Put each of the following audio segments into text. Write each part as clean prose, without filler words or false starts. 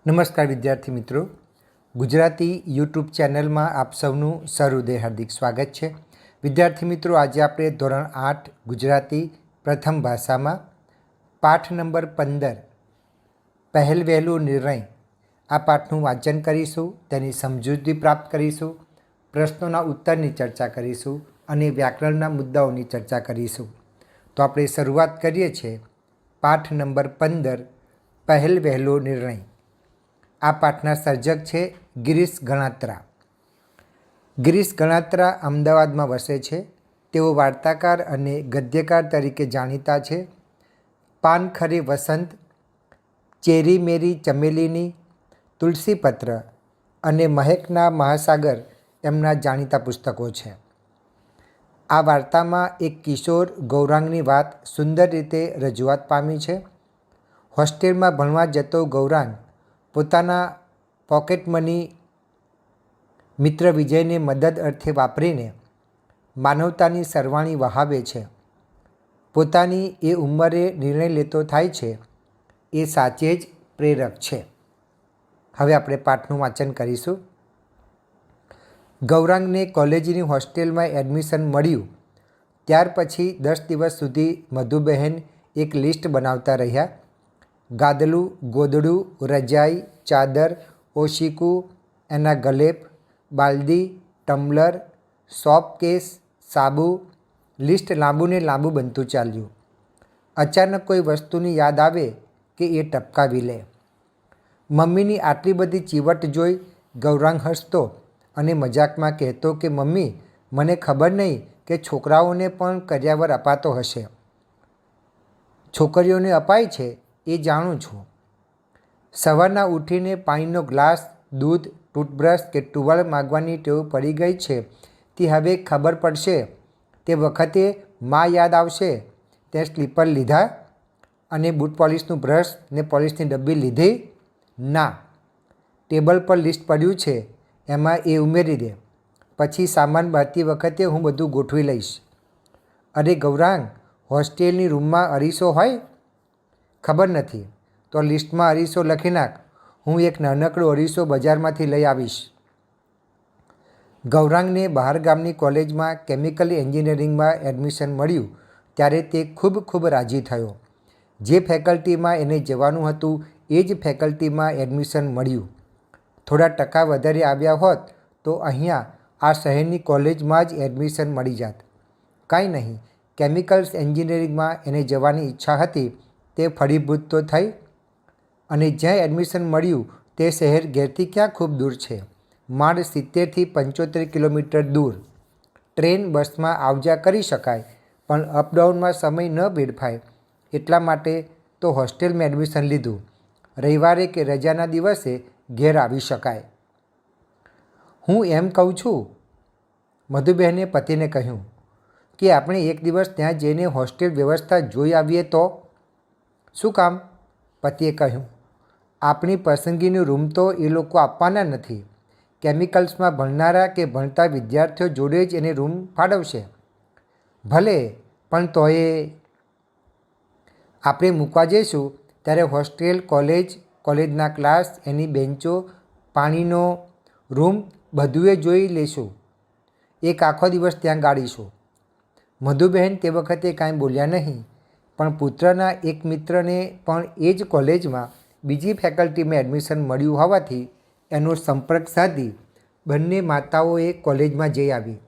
નમસ્કાર વિદ્યાર્થી મિત્રો, ગુજરાતી યુટ્યુબ ચેનલમાં આપ સૌનું સહૃદય હાર્દિક સ્વાગત છે. વિદ્યાર્થી મિત્રો, આજે આપણે ધોરણ 8 ગુજરાતી પ્રથમ ભાષામાં પાઠ નંબર 15 પહેલ વહેલું નિર્ણય આ પાઠનું વાંચન કરીશું, તેની સમજૂતી પ્રાપ્ત કરીશું, પ્રશ્નોના ઉત્તરની ચર્ચા કરીશું અને વ્યાકરણના મુદ્દાઓની ચર્ચા કરીશું. તો આપણે શરૂઆત કરીએ છીએ. પાઠ નંબર 15 પહેલ વહેલો નિર્ણય. આ પાઠના સર્જક છે ગિરીશ ગણાત્રા. ગિરીશ ગણાત્રા અમદાવાદમાં વસે છે. તેઓ વાર્તાકાર અને ગદ્યકાર તરીકે જાણીતા છે. પાનખરે વસંત, ચેરી મેરી ચમેલીની, તુલસીપત્ર અને મહેકના મહાસાગર એમના જાણીતા પુસ્તકો છે. આ વાર્તામાં એક કિશોર ગૌરાંગની વાત સુંદર રીતે રજૂઆત પામી છે. હોસ્ટેલમાં ભણવા જતો ગૌરાંગ પોતાના પોકેટ મની મિત્ર વિજયને મદદ અર્થે વાપરીને માનવતાની સરવાણી વહાવે છે. પોતાની એ ઉંમરે નિર્ણય લેતો થાય છે એ સાચે જ પ્રેરક છે. હવે આપણે પાઠનું વાંચન કરીશું. ગૌરાંગને કોલેજની હોસ્ટેલમાં એડમિશન મળ્યું ત્યાર પછી 10 દિવસ સુધી મધુબહેન એક લિસ્ટ બનાવતા રહ્યા. ગાદલું, ગોદડું, રજાઈ, ચાદર, ઓશીકું, એના ગલેપ, બાલદી, ટમ્બલર, સોપ કેસ, સાબુ. લિસ્ટ લાંબુ ને લાંબુ બનતું ચાલ્યું. અચાનક કોઈ વસ્તુની યાદ આવે કે એ ટપકાવી લે. મમ્મીની આટલી બધી ચીવટ જોઈ ગૌરાંગ હસતો અને મજાકમાં કહેતો કે મમ્મી, મને ખબર નહીં કે છોકરાઓને પણ કર્યાવર અપાતો હશે. છોકરીઓને અપાય છે એ જાણું છું. સવારના ઉઠીને પાણીનો ગ્લાસ, દૂધ, ટૂથબ્રશ કે ટુવાલ માગવાની ટેવ પડી ગઈ છે તે હવે ખબર પડશે. તે વખતે માં યાદ આવશે. તે સ્લીપર લીધા અને બૂટ પોલિશનું બ્રશ ને પોલિશની ડબ્બી લીધી? ના. ટેબલ પર લિસ્ટ પડ્યું છે, એમાં એ ઉમેરી દે. પછી સામાન બાંધતી વખતે હું બધું ગોઠવી લઈશ. અરે ગૌરાંગ, હોસ્ટેલની રૂમમાં અરીસો હોય? ખબર નથી. તો લિસ્ટમાં અરીસો લખી નાખ. હું એક નાનકડો અરીસો બજારમાંથી લઈ આવીશ. ગૌરાંગને બહાર ગામની કોલેજમાં કેમિકલ એન્જિનિયરિંગમાં એડમિશન મળ્યું ત્યારે તે ખૂબ રાજી થયો. જે ફેકલ્ટીમાં એને જવાનું હતું એ જ ફેકલ્ટીમાં એડમિશન મળ્યું. થોડા ટકા વધારે આવ્યા હોત તો અહીંયા આ શહેરની કોલેજમાં જ એડમિશન મળી જાત. કાંઈ નહીં, કેમિકલ્સ એન્જિનિયરિંગમાં એને જવાની ઈચ્છા હતી તે ફળીભૂત તો થઈ. અને જ્યાં એડમિશન મળ્યું તે શહેર ઘેરથી ક્યાં ખૂબ દૂર છે. માંડ 70થી 75 કિલોમીટર દૂર. ટ્રેન બસમાં આવજા કરી શકાય પણ અપડાઉનમાં સમય ન વેડફાય એટલા માટે તો હોસ્ટેલમાં એડમિશન લીધું. રવિવારે કે રજાના દિવસે ઘેર આવી શકાય. હું એમ કહું છું, મધુબહેને પતિને કહ્યું, કે આપણે એક દિવસ ત્યાં જઈને હોસ્ટેલ વ્યવસ્થા જોઈ આવીએ તો? શું કામ? પતિએ કહ્યું, આપણી પસંદગીની રૂમ તો એ લોકો આપવાના નથી. કેમિકલ્સમાં ભણનારા કે ભણતા વિદ્યાર્થીઓ જોડે જ એને રૂમ ફાળવશે. ભલે, પણ તોય આપણે મૂકવા જઈશું ત્યારે હોસ્ટેલ, કોલેજના ક્લાસ, એની બેન્ચો, પાણીનો રૂમ બધુંય જોઈ લઈશું. એક આખો દિવસ ત્યાં ગાળીશું. મધુબહેન તે વખતે કાંઈ બોલ્યા નહીં, પણ પુત્રના એક મિત્રને પણ એ જ કોલેજમાં બીજી ફેકલ્ટીમાં એડમિશન મળ્યું હોવાથી એનો સંપર્ક સાધી બંને માતાઓએ કોલેજમાં જઈ આવી.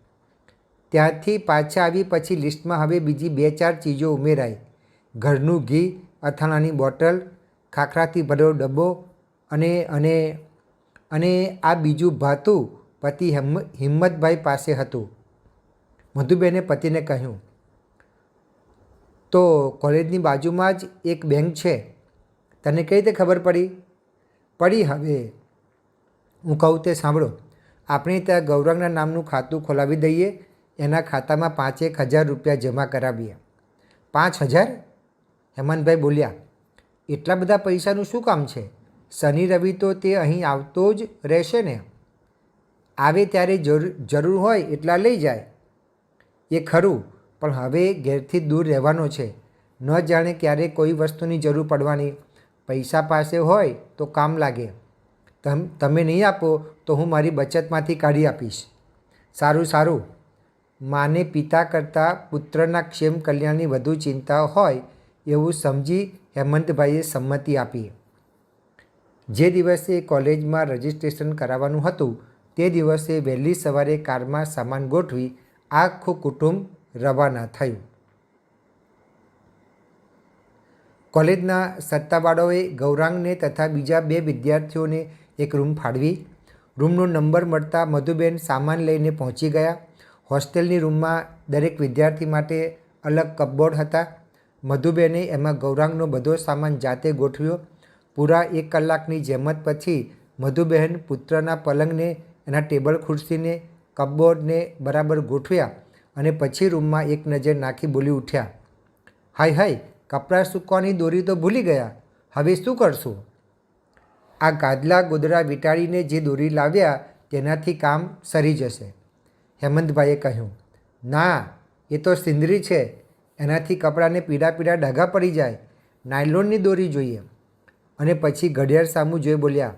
ત્યાંથી પાછા આવી પછી લિસ્ટમાં હવે બીજી 2-4 ચીજો ઉમેરાઈ. ઘરનું ઘી, અથાણાની બોટલ, ખાખરાથી ભરેલો ડબ્બો અને આ બીજું ભાતું પતિ હિંમતભાઈ પાસે હતું. મધુબહેને પતિને કહ્યું, તો કોલેજની બાજુમાં જ એક બેંક છે. તને કઈ રીતે ખબર પડી? પડી. હવે હું કહું તે સાંભળો. આપણે ત્યાં ગૌરાંગના નામનું ખાતું ખોલાવી દઈએ. એના ખાતામાં 5,000 રૂપિયા જમા કરાવીએ. 5,000? હેમંતભાઈ બોલ્યા. એટલા બધા પૈસાનું શું કામ છે? શનિ રવિ તો તે અહીં આવતો જ રહેશે ને. આવે ત્યારે જરૂર હોય એટલા લઈ જાય. એ ખરું, પણ હવે ઘેરથી દૂર રહેવાનો છે. ન જાણે ક્યારે કોઈ વસ્તુની જરૂર પડવાની. પૈસા પાસે હોય તો કામ લાગે. તમે નહીં આપો તો હું મારી બચતમાંથી કાઢી આપીશ. સારું સારું. માને પિતા કરતાં પુત્રના ક્ષેમ કલ્યાણની વધુ ચિંતા હોય એવું સમજી હેમંતભાઈએ સંમતિ આપી. જે દિવસે કોલેજમાં રજિસ્ટ્રેશન કરાવવાનું હતું તે દિવસે વહેલી સવારે કારમાં સામાન ગોઠવી આખું કુટુંબ રવાના થયું. કોલેજના સત્તાવાળાઓએ ગૌરાંગને તથા બીજા 2 વિદ્યાર્થીઓને એક રૂમ ફાળવી. રૂમનો નંબર મળતા મધુબેન સામાન લઈને પહોંચી ગયા. હોસ્ટેલની રૂમમાં દરેક વિદ્યાર્થી માટે અલગ કપબોર્ડ હતા. મધુબેને એમાં ગૌરાંગનો બધો સામાન જાતે ગોઠવ્યો. પૂરા 1 કલાકની જહેમત પછી મધુબહેન પુત્રના પલંગને, એના ટેબલ ખુરશીને, કપબોર્ડને બરાબર ગોઠવ્યા અને પછી રૂમમાં એક નજર નાખી બોલી ઉઠ્યા, હાય હાય, કપડાં સૂકવાની દોરી તો ભૂલી ગયા, હવે શું કરશું? આ ગાદલા ગોદડા વીંટાળીને જે દોરી લાવ્યા તેનાથી કામ સરી જશે. હેમંતભાઈએ કહ્યું, ના, એ તો સિંદરી છે, એનાથી કપડાને પીળા પીળા ડાઘા પડી જાય, નાયલોનની દોરી જોઈએ. અને પછી ઘડિયાળ સામું જોઈ બોલ્યા,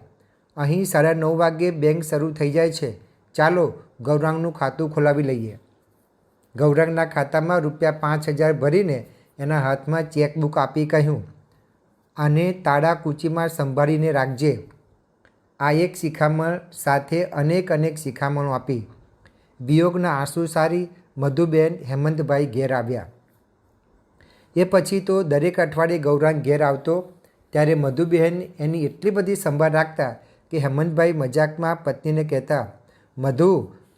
અહીં 9:30 વાગ્યે બેંક શરૂ થઈ જાય છે, ચાલો ગૌરાંગનું ખાતું ખોલાવી લઈએ. ગૌરાંગના ખાતામાં ₹5000 ભરીને એના હાથમાં ચેકબુક આપી કહ્યું, આને તાળા કૂચીમાં સંભાળીને રાખજે. આ એક શિખામણ સાથે અનેક શિખામણો આપી. વિયોગના આંસુ સારી મધુબેન હેમંતભાઈ ઘેર આવ્યા. એ પછી તો દરેક અઠવાડિયે ગૌરાંગ ઘેર આવતો ત્યારે મધુબહેન એની એટલી બધી સંભાળ રાખતા કે હેમંતભાઈ મજાકમાં પત્નીને કહેતા, મધુ,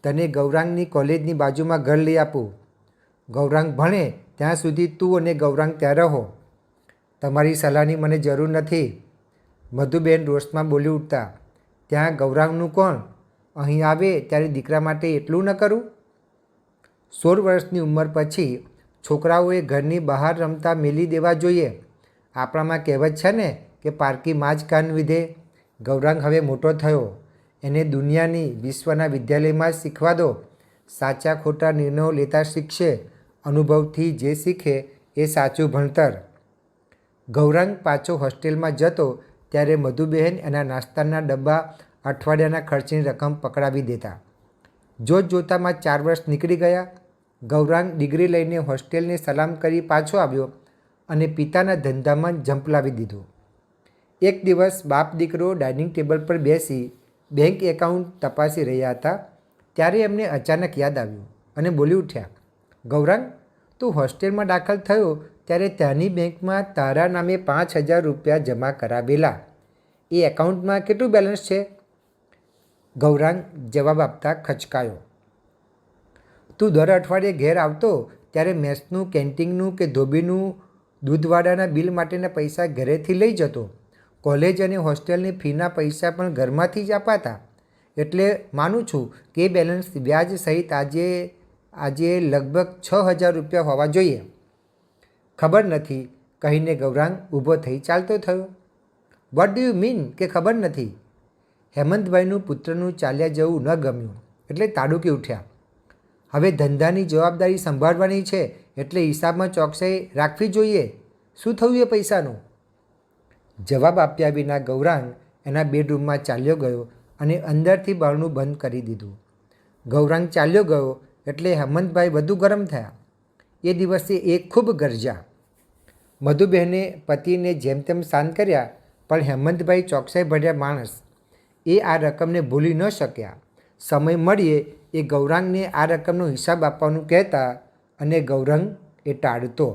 તને ગૌરાંગની કોલેજની બાજુમાં ઘર લઈ આપું. ગૌરાંગ ભણે ત્યાં સુધી તું અને ગૌરાંગ ત્યાં રહો. તમારી સલાહની મને જરૂર નથી. મધુબેન રોષમાં બોલી ઉઠતા, ત્યાં ગૌરાંગનું કોણ? અહીં આવે ત્યારે દીકરા માટે એટલું ન કરું? 16 વર્ષની ઉંમર પછી છોકરાઓએ ઘરની બહાર રમતા મેલી દેવા જોઈએ. આપણામાં કહેવત છે ને કે પારકી માં જ કાન વિધે. ગૌરાંગ હવે મોટો થયો, એને દુનિયાની, વિશ્વના વિદ્યાલયમાં જ શીખવા દો. સાચા ખોટા નિર્ણયો લેતા શીખશે. અનુભવથી જે શીખે એ સાચું ભણતર. ગૌરાંગ પાછો હોસ્ટેલમાં જતો ત્યારે મધુબહેન એના નાસ્તાના ડબ્બા, અઠવાડિયાના ખર્ચની રકમ પકડાવી દેતા. જોતજોતામાં 4 વર્ષ નીકળી ગયા. ગૌરાંગ ડિગ્રી લઈને હોસ્ટેલને સલામ કરી પાછો આવ્યો અને પિતાના ધંધામાં ઝંપલાવી દીધું. એક દિવસ બાપ દીકરો ડાઇનિંગ ટેબલ પર બેસી બેંક એકાઉન્ટ તપાસી રહ્યા હતા ત્યારે એમને અચાનક યાદ આવ્યું અને બોલી ઉઠ્યા, ગૌરાંગ, તું હોસ્ટેલમાં દાખલ થયો ત્યારે ત્યાંની બેંકમાં તારા નામે ₹5000 જમા કરાવેલા. એ એકાઉન્ટમાં કેટલું બેલેન્સ છે? ગૌરાંગ જવાબ આપતા ખચકાયો. તું દર અઠવાડિયે ઘેર આવતો ત્યારે મેસનું, કેન્ટીનનું કે ધોબીનું, દૂધવાળાના બિલ માટેના પૈસા ઘરેથી લઈ જતો. કોલેજ અને હોસ્ટેલની ફીના પૈસા પણ ઘરમાંથી જ અપાતા. એટલે માનું છું કે બેલેન્સ વ્યાજ સહિત આજે લગભગ ₹6000 હોવા જોઈએ. ખબર નથી કહીને ગૌરાંગ ઊભો થઈ ચાલતો થયો. વોટ ડુ યુ મીન કે ખબર નથી? હેમંતભાઈનું પુત્રનું ચાલ્યા જવું ન ગમ્યું એટલે તાડુકી ઉઠ્યા. હવે ધંધાની જવાબદારી સંભાળવાની છે એટલે હિસાબમાં ચોકસાઈ રાખવી જોઈએ. શું થયું એ પૈસાનું? જવાબ આપ્યા વિના ગૌરાંગ એના બેડરૂમમાં ચાલ્યો ગયો અને અંદરથી બારણું બંધ કરી દીધું. ગૌરાંગ ચાલ્યો ગયો એટલે હેમંતભાઈ વધુ ગરમ થયા. એ દિવસે એ ખૂબ ગરજ્યા. મધુબહેને પતિને જેમ તેમ શાંત કર્યા પણ હેમંતભાઈ ચોકસાઈ ભર્યા માણસ. એ આ રકમને ભૂલી ન શક્યા. સમય મળીએ એ ગૌરાંગને આ રકમનો હિસાબ આપવાનું કહેતા અને ગૌરાંગ એ ટાળતો.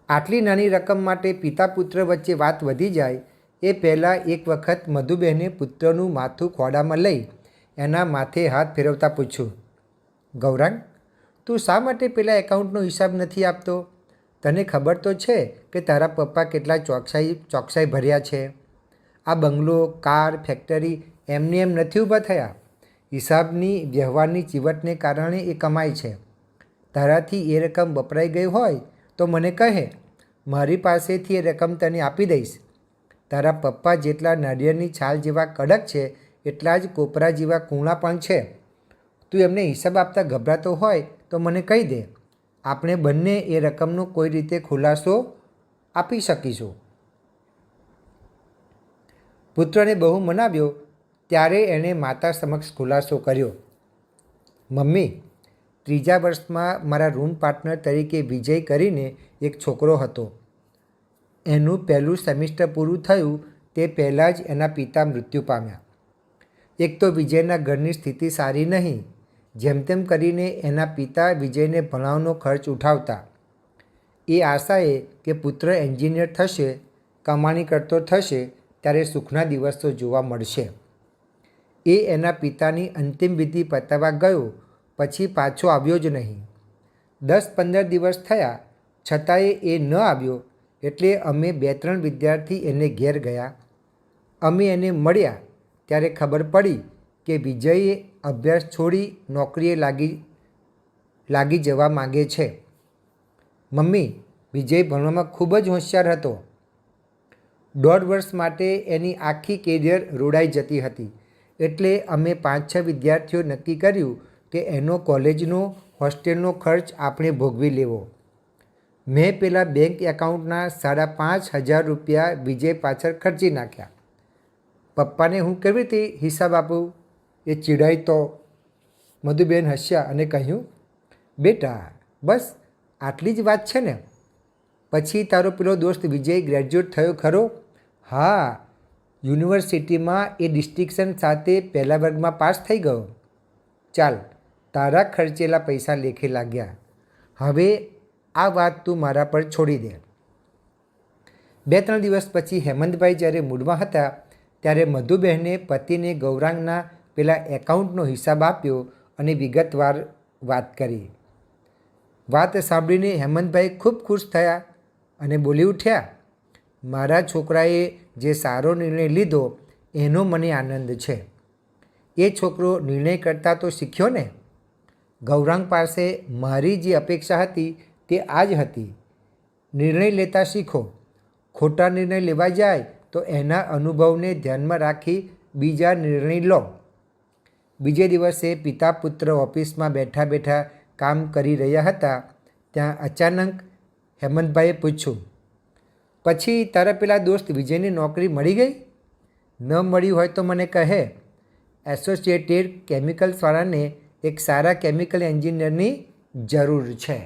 આટલી નાની રકમ માટે પિતા પુત્ર વચ્ચે વાત વધી જાય એ પહેલાં એક વખત મધુબહેને પુત્રનું માથું ખોળામાં લઈ એના માથે હાથ ફેરવતા પૂછ્યું, ગૌરાંગ, તું શા માટે પેલા એકાઉન્ટનો હિસાબ નથી આપતો? તને ખબર તો છે કે તારા પપ્પા કેટલા ચોકસાઈ ભર્યા છે. આ બંગલો, કાર, ફેક્ટરી એમને એમ નથી ઊભા થયા. હિસાબની, વ્યવહારની ચીવટને કારણે એ કમાય છે. તારાથી એ રકમ વપરાઈ ગઈ હોય તો મને કહે, મારી પાસેથી એ રકમ તને આપી દઈશ. તારા પપ્પા જેટલા નાળિયેરની છાલ જેવા કડક છે એટલા જ કોપરા જેવા કૂણા પણ છે. તું એમને હિસાબ આપતા ગભરાતો હોય તો મને કહી દે. આપણે બંને એ રકમનો કોઈ રીતે ખુલાસો આપી શકીશું. પુત્રને બહુ મનાવ્યો ત્યારે એણે માતા સમક્ષ ખુલાસો કર્યો, મમ્મી, 3જા વર્ષમાં મારા રૂમ પાર્ટનર તરીકે વિજય કરીને એક છોકરો હતો. એનું પહેલું સેમિસ્ટર પૂરું થયું તે પહેલાં જ એના પિતા મૃત્યુ પામ્યા. એક તો વિજયના ઘરની સ્થિતિ સારી નહીં. જેમ તેમ કરીને એના પિતા વિજયને ભણાવવાનો ખર્ચ ઉઠાવતા. એ આશાએ કે પુત્ર એન્જિનિયર થશે, કમાણી કરતો થશે ત્યારે સુખના દિવસો જોવા મળશે. એ એના પિતાની અંતિમ વિધિ પતાવવા ગયો પછી પાછો આવ્યો જ નહીં. 10-15 દિવસ થયા છતાંય એ ન આવ્યો એટલે અમે 2-3 વિદ્યાર્થી એને ઘેર ગયા. અમે એને મળ્યા ત્યારે ખબર પડી કે વિજયે અભ્યાસ છોડી નોકરીએ લાગી જવા માંગે છે. મમ્મી, વિજય ભણવામાં ખૂબ જ હોશિયાર હતો. 1.5 વર્ષ માટે એની આખી કેરિયર રોડાઈ જતી હતી. એટલે અમે 5-6 વિદ્યાર્થીઓ નક્કી કર્યું કે એનો કોલેજનો હોસ્ટેલનો ખર્ચ આપણે ભોગવી લેવો. મેં પેલા બેંક એકાઉન્ટના 5,500 રૂપિયા વિજય પાછળ ખર્ચી નાખ્યા. પપ્પાને હું કેવી રીતે હિસાબ આપું? એ ચીડાઈ તો. મધુબેન હસ્યા અને કહ્યું, બેટા, બસ આટલી જ વાત છે ને? પછી તારો પેલો દોસ્ત વિજય ગ્રેજ્યુએટ થયો ખરો? હા, યુનિવર્સિટીમાં એ ડિસ્ટિંક્શન સાથે પહેલા વર્ગમાં પાસ થઈ ગયો. ચાલ, તારા ખર્ચેલા પૈસા લેખે લાગ્યા. હવે આ વાત તું મારા પર છોડી દે. 2-3 દિવસ પછી હેમંતભાઈ જ્યારે મૂડમાં હતા ત્યારે મધુબહેને પતિને ગૌરાંગના પેલા એકાઉન્ટનો હિસાબ આપ્યો અને વિગતવાર વાત કરી. વાત સાંભળીને હેમંતભાઈ ખૂબ ખુશ થયા અને બોલી ઉઠ્યા, મારા છોકરાએ જે સારો નિર્ણય લીધો એનો મને આનંદ છે. એ છોકરો નિર્ણય કરતા તો શીખ્યો ને. ગૌરાંગ પાસે મારી જે અપેક્ષા હતી તે આ જ હતી. નિર્ણય લેતા શીખો. ખોટા નિર્ણય લેવા જાય તો એના અનુભવને ધ્યાનમાં રાખી બીજા નિર્ણય લો. બીજે દિવસે પિતા પુત્ર ઓફિસમાં બેઠા બેઠા કામ કરી રહ્યા હતા ત્યાં અચાનક હેમંતભાઈએ પૂછ્યું, પછી તારા પેલા દોસ્ત વિજયની નોકરી મળી ગઈ? ન મળી હોય તો મને કહે. એસોસિએટેડ કેમિકલ્સવાળાને એક સારા કેમિકલ એન્જિનિયરની જરૂર છે.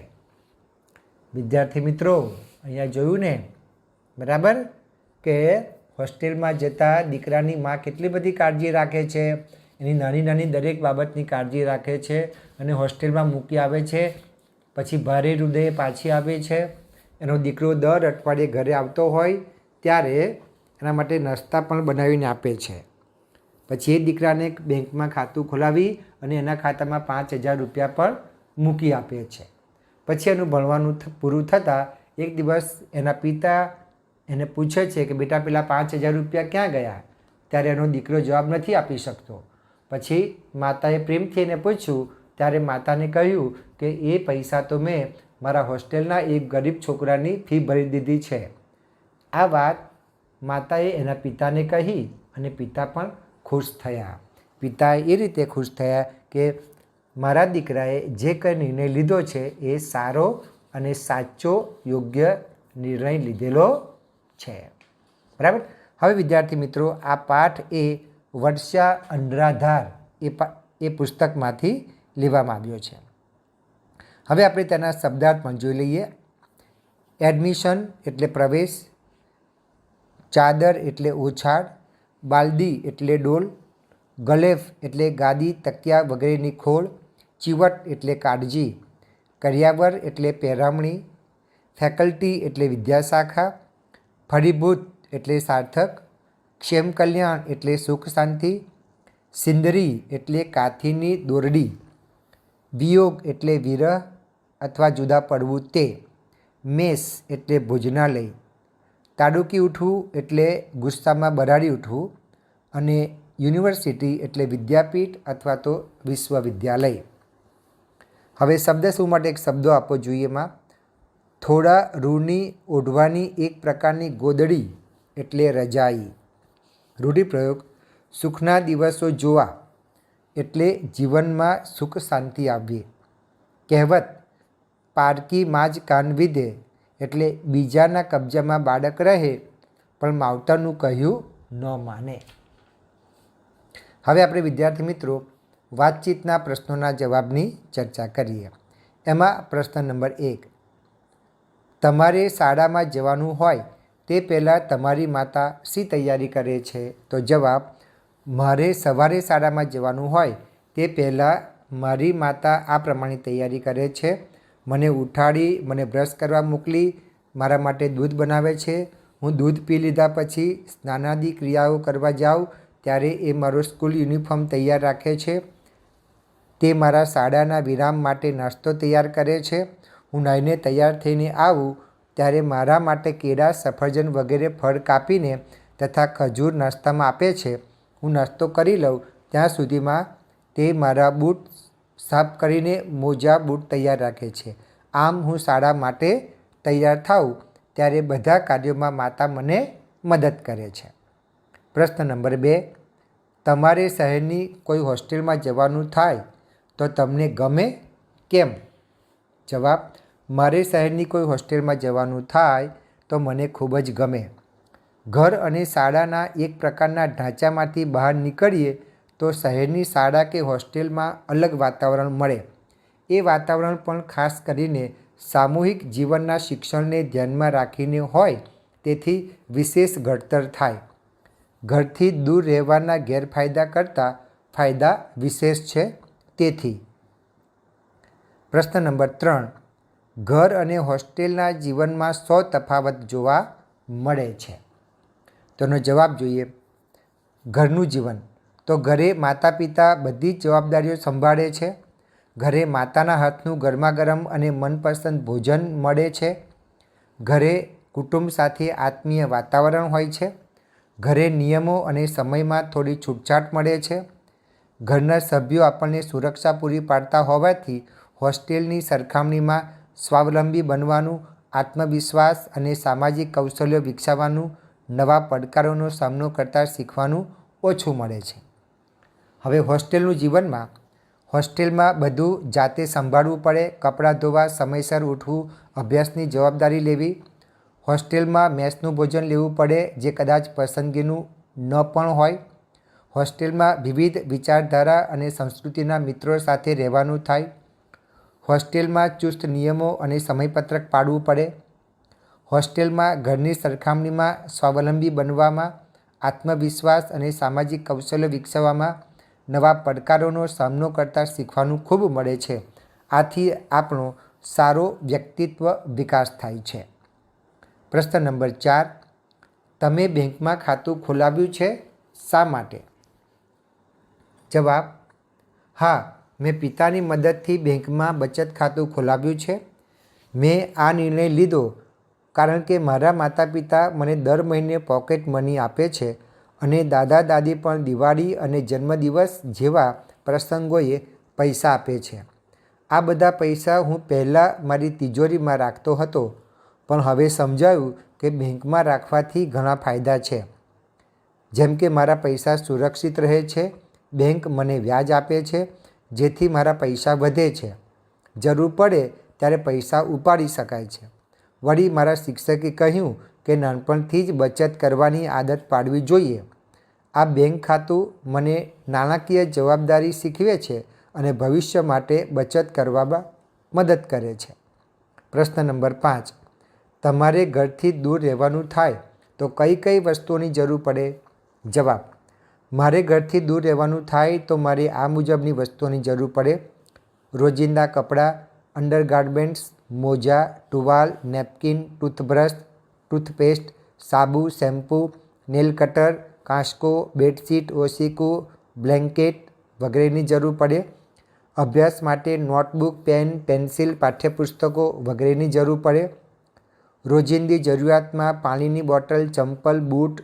વિદ્યાર્થી મિત્રો, અહીંયા જોયું ને બરાબર કે હોસ્ટેલમાં જતા દીકરાની મા કેટલી બધી કાળજી રાખે છે. એની નાની નાની દરેક બાબતની કાળજી રાખે છે અને હોસ્ટેલમાં મૂકી આવે છે. પછી ભારે હૃદયે પાછી આવે છે. એનો દીકરો દર અઠવાડિયે ઘરે આવતો હોય ત્યારે એના માટે નાસ્તા પણ બનાવીને આપે છે. પછી એ દીકરાને બેંકમાં ખાતું ખોલાવી અને એના ખાતામાં 5,000 રૂપિયા પણ મૂકી આપે છે. પછી એનું ભણવાનું પૂરું થતાં એક દિવસ એના પિતા એને પૂછે છે કે બેટા પેલા 5,000 રૂપિયા ક્યાં ગયા? ત્યારે એનો દીકરો જવાબ નથી આપી શકતો. પછી માતાએ પ્રેમથી એને પૂછ્યું ત્યારે માતાને કહ્યું કે એ પૈસા તો મેં મારા હોસ્ટેલના એક ગરીબ છોકરાની ફી ભરી દીધી છે. આ વાત માતાએ એના પિતાને કહી અને પિતા પણ ખુશ થયા. પિતા એ રીતે ખુશ થયા કે મારા દીકરાએ જે કંઈ નિર્ણય લીધો છે એ સારો અને સાચો યોગ્ય નિર્ણય લીધેલો છે. બરાબર. હવે વિદ્યાર્થી મિત્રો, આ પાઠ એ વર્ષા અંડરાધાર એ પુસ્તકમાંથી લેવામાં આવ્યો છે. હવે આપણે તેના શબ્દાર્થ પણ જોઈ લઈએ. એડમિશન એટલે પ્રવેશ, ચાદર એટલે ઓછાડ, બાલદી એટલે ડોલ, ગલેફ એટલે ગાદી તકિયા વગેરેની ખોળ, ચીવટ એટલે કાળજી, કરિયાવર એટલે પહેરામણી, ફેકલ્ટી એટલે વિદ્યાશાખા, ફળીભૂત એટલે સાર્થક, ક્ષેમ કલ્યાણ એટલે સુખ શાંતિ, સિંદરી એટલે કાથીની દોરડી, વિયોગ એટલે વિરહ અથવા જુદા પડવું તે, મેસ એટલે ભોજનાલય, તાડુકી ઉઠવું એટલે ગુસ્સામાં બરાડી ઉઠવું અને યુનિવર્સિટી એટલે વિદ્યાપીઠ અથવા તો વિશ્વવિદ્યાલય. હવે શબ્દ શું માટે એક શબ્દો આપવો જોઈએ. એમાં થોડા રૂની ઓઢવાની એક પ્રકારની ગોદડી એટલે રજાઈ. રૂઢિપ્રયોગ સુખના દિવસો જોવા એટલે જીવનમાં સુખ શાંતિ આવવી. કહેવત પારકી માં જ કાન વિધે એટલે બીજાના કબજામાં બાળક રહે પણ માવતરનું કહ્યું ન માને. હવે આપણે વિદ્યાર્થી મિત્રો વાતચીતના પ્રશ્નોના જવાબની ચર્ચા કરીએ. એમાં પ્રશ્ન નંબર 1, તમારે શાળામાં જવાનું હોય તે પહેલાં તમારી માતા શી તૈયારી કરે છે? તો જવાબ, મારે સવારે શાળામાં જવાનું હોય તે પહેલાં મારી માતા આ પ્રમાણે તૈયારી કરે છે. મને ઉઠાડી, મને બ્રશ કરવા મોકલી, મારા માટે દૂધ બનાવે છે. હું દૂધ પી લીધા પછી સ્નાનાદિ ક્રિયાઓ કરવા જાઉં ત્યારે એ મારો સ્કૂલ યુનિફોર્મ તૈયાર રાખે છે. તે મારા શાળાના વિરામ માટે નાસ્તો તૈયાર કરે છે. હું નાહીને તૈયાર થઈને આવું ત્યારે મારા માટે કેળા, સફરજન વગેરે ફળ કાપીને તથા ખજૂર નાસ્તામાં આપે છે. હું નાસ્તો કરી લઉં ત્યાં સુધીમાં તે મારા બૂટ સાફ કરીને મોજા બૂટ તૈયાર રાખે છે. આમ હું શાળા માટે તૈયાર થાઉં ત્યારે બધા કાર્યોમાં માતા મને મદદ કરે છે. પ્રશ્ન નંબર 2, તમારે શહેરની કોઈ હોસ્ટેલમાં જવાનું થાય તો તમને ગમે કેમ? જવાબ, મારે શહેરની કોઈ હોસ્ટેલમાં જવાનું થાય તો મને ખૂબ જ ગમે. ઘર અને શાળાના એક પ્રકારના ઢાંચામાંથી બહાર નીકળીએ તો શહેરની શાળા કે હોસ્ટેલમાં અલગ વાતાવરણ મળે. એ વાતાવરણ પણ ખાસ કરીને સામૂહિક જીવનના શિક્ષણને ધ્યાનમાં રાખીને હોય તેથી વિશેષ ઘડતર થાય. ઘરથી દૂર રહેવાના ગેરફાયદા કરતાં ફાયદા વિશેષ છે. તેથી પ્રશ્ન નંબર 3, ઘર અને હોસ્ટેલના જીવનમાં શો તફાવત જોવા મળે છે? તેનો જવાબ જોઈએ. ઘરનું જીવન, તો ઘરે માતા પિતા બધી જ જવાબદારીઓ સંભાળે છે. ઘરે માતાના હાથનું ગરમાગરમ અને મનપસંદ ભોજન મળે છે. ઘરે કુટુંબ સાથે આત્મીય વાતાવરણ હોય છે. ઘરે નિયમો અને સમયમાં થોડી છૂટછાટ મળે છે. ઘરના સભ્યો આપણને સુરક્ષા પૂરી પાડતા હોવાથી હોસ્ટેલની સરખામણીમાં સ્વાવલંબી બનવાનું, આત્મવિશ્વાસ અને સામાજિક કૌશલ્યો વિકસાવવાનું, નવા પડકારોનો સામનો કરતાં શીખવાનું ઓછું મળે છે. હવે હોસ્ટેલમાં બધું જાતે સંભાળવું પડે. કપડાં ધોવા, સમયસર ઉઠવું, અભ્યાસની જવાબદારી લેવી. હોસ્ટેલમાં મેસનું ભોજન લેવું પડે જે કદાચ પસંદગીનું ન પણ હોય. હોસ્ટેલમાં વિવિધ વિચારધારા અને સંસ્કૃતિના મિત્રો સાથે રહેવાનું થાય. હોસ્ટેલમાં ચુસ્ત નિયમો અને સમયપત્રક પાળવું પડે. હોસ્ટેલમાં ઘરની સરખામણીમાં સ્વાવલંબી બનવામાં, આત્મવિશ્વાસ અને સામાજિક કૌશલ્ય વિકસાવવામાં, નવા પડકારોનો સામનો કરતાં શીખવાનું ખૂબ મળે છે. આથી આપણો સારો વ્યક્તિત્વ વિકાસ થાય છે. પ્રશ્ન નંબર 4, તમે બેંકમાં ખાતું ખોલાવ્યું છે, શા માટે? જવાબ, હા, મેં પિતાની મદદથી બેંકમાં બચત ખાતું ખોલાવ્યું છે. મેં આ નિર્ણય લીધો કારણ કે મારા માતા પિતા મને દર મહિને પોકેટ મની આપે છે અને દાદા દાદી પણ દિવાળી અને જન્મદિવસ જેવા પ્રસંગોએ પૈસા આપે છે. આ બધા પૈસા હું પહેલાં મારી તિજોરીમાં રાખતો હતો પણ હવે સમજાયું કે બેંકમાં રાખવાથી ઘણા ફાયદા છે. જેમ કે મારા પૈસા સુરક્ષિત રહે છે. બેંક મને વ્યાજ આપે છે જેથી મારા પૈસા વધે છે. જરૂર પડે ત્યારે પૈસા ઉપાડી શકાય છે. વળી મારા શિક્ષકે કહ્યું કે નાનપણથી જ બચત કરવાની આદત પાડવી જોઈએ. આ બેંક ખાતું મને નાણાકીય જવાબદારી શીખવે છે અને ભવિષ્ય માટે બચત કરવામાં મદદ કરે છે. પ્રશ્ન નંબર 5, તમારે ઘરથી દૂર રહેવાનું થાય તો કઈ કઈ વસ્તુઓની જરૂર પડે? જવાબ, મારે ઘરથી દૂર રહેવાનું થાય તો મારે આ મુજબની વસ્તુઓની જરૂર પડે. રોજિંદા કપડાં, અંડરગાર્મેન્ટ્સ, મોજા, ટુવાલ, નેપકિન, ટૂથબ્રશ, ટૂથપેસ્ટ, સાબુ, શેમ્પૂ, નેલ કટર, કાંસકો, બેડશીટ, ઓશીકું, બ્લેન્કેટ વગેરેની જરૂર પડે. અભ્યાસ માટે નોટબુક, પેન, પેન્સિલ, પાઠ્યપુસ્તકો વગેરેની જરૂર પડે. રોજિંદી જરૂરિયાતમાં પાણીની બોટલ, ચંપલ, બૂટ,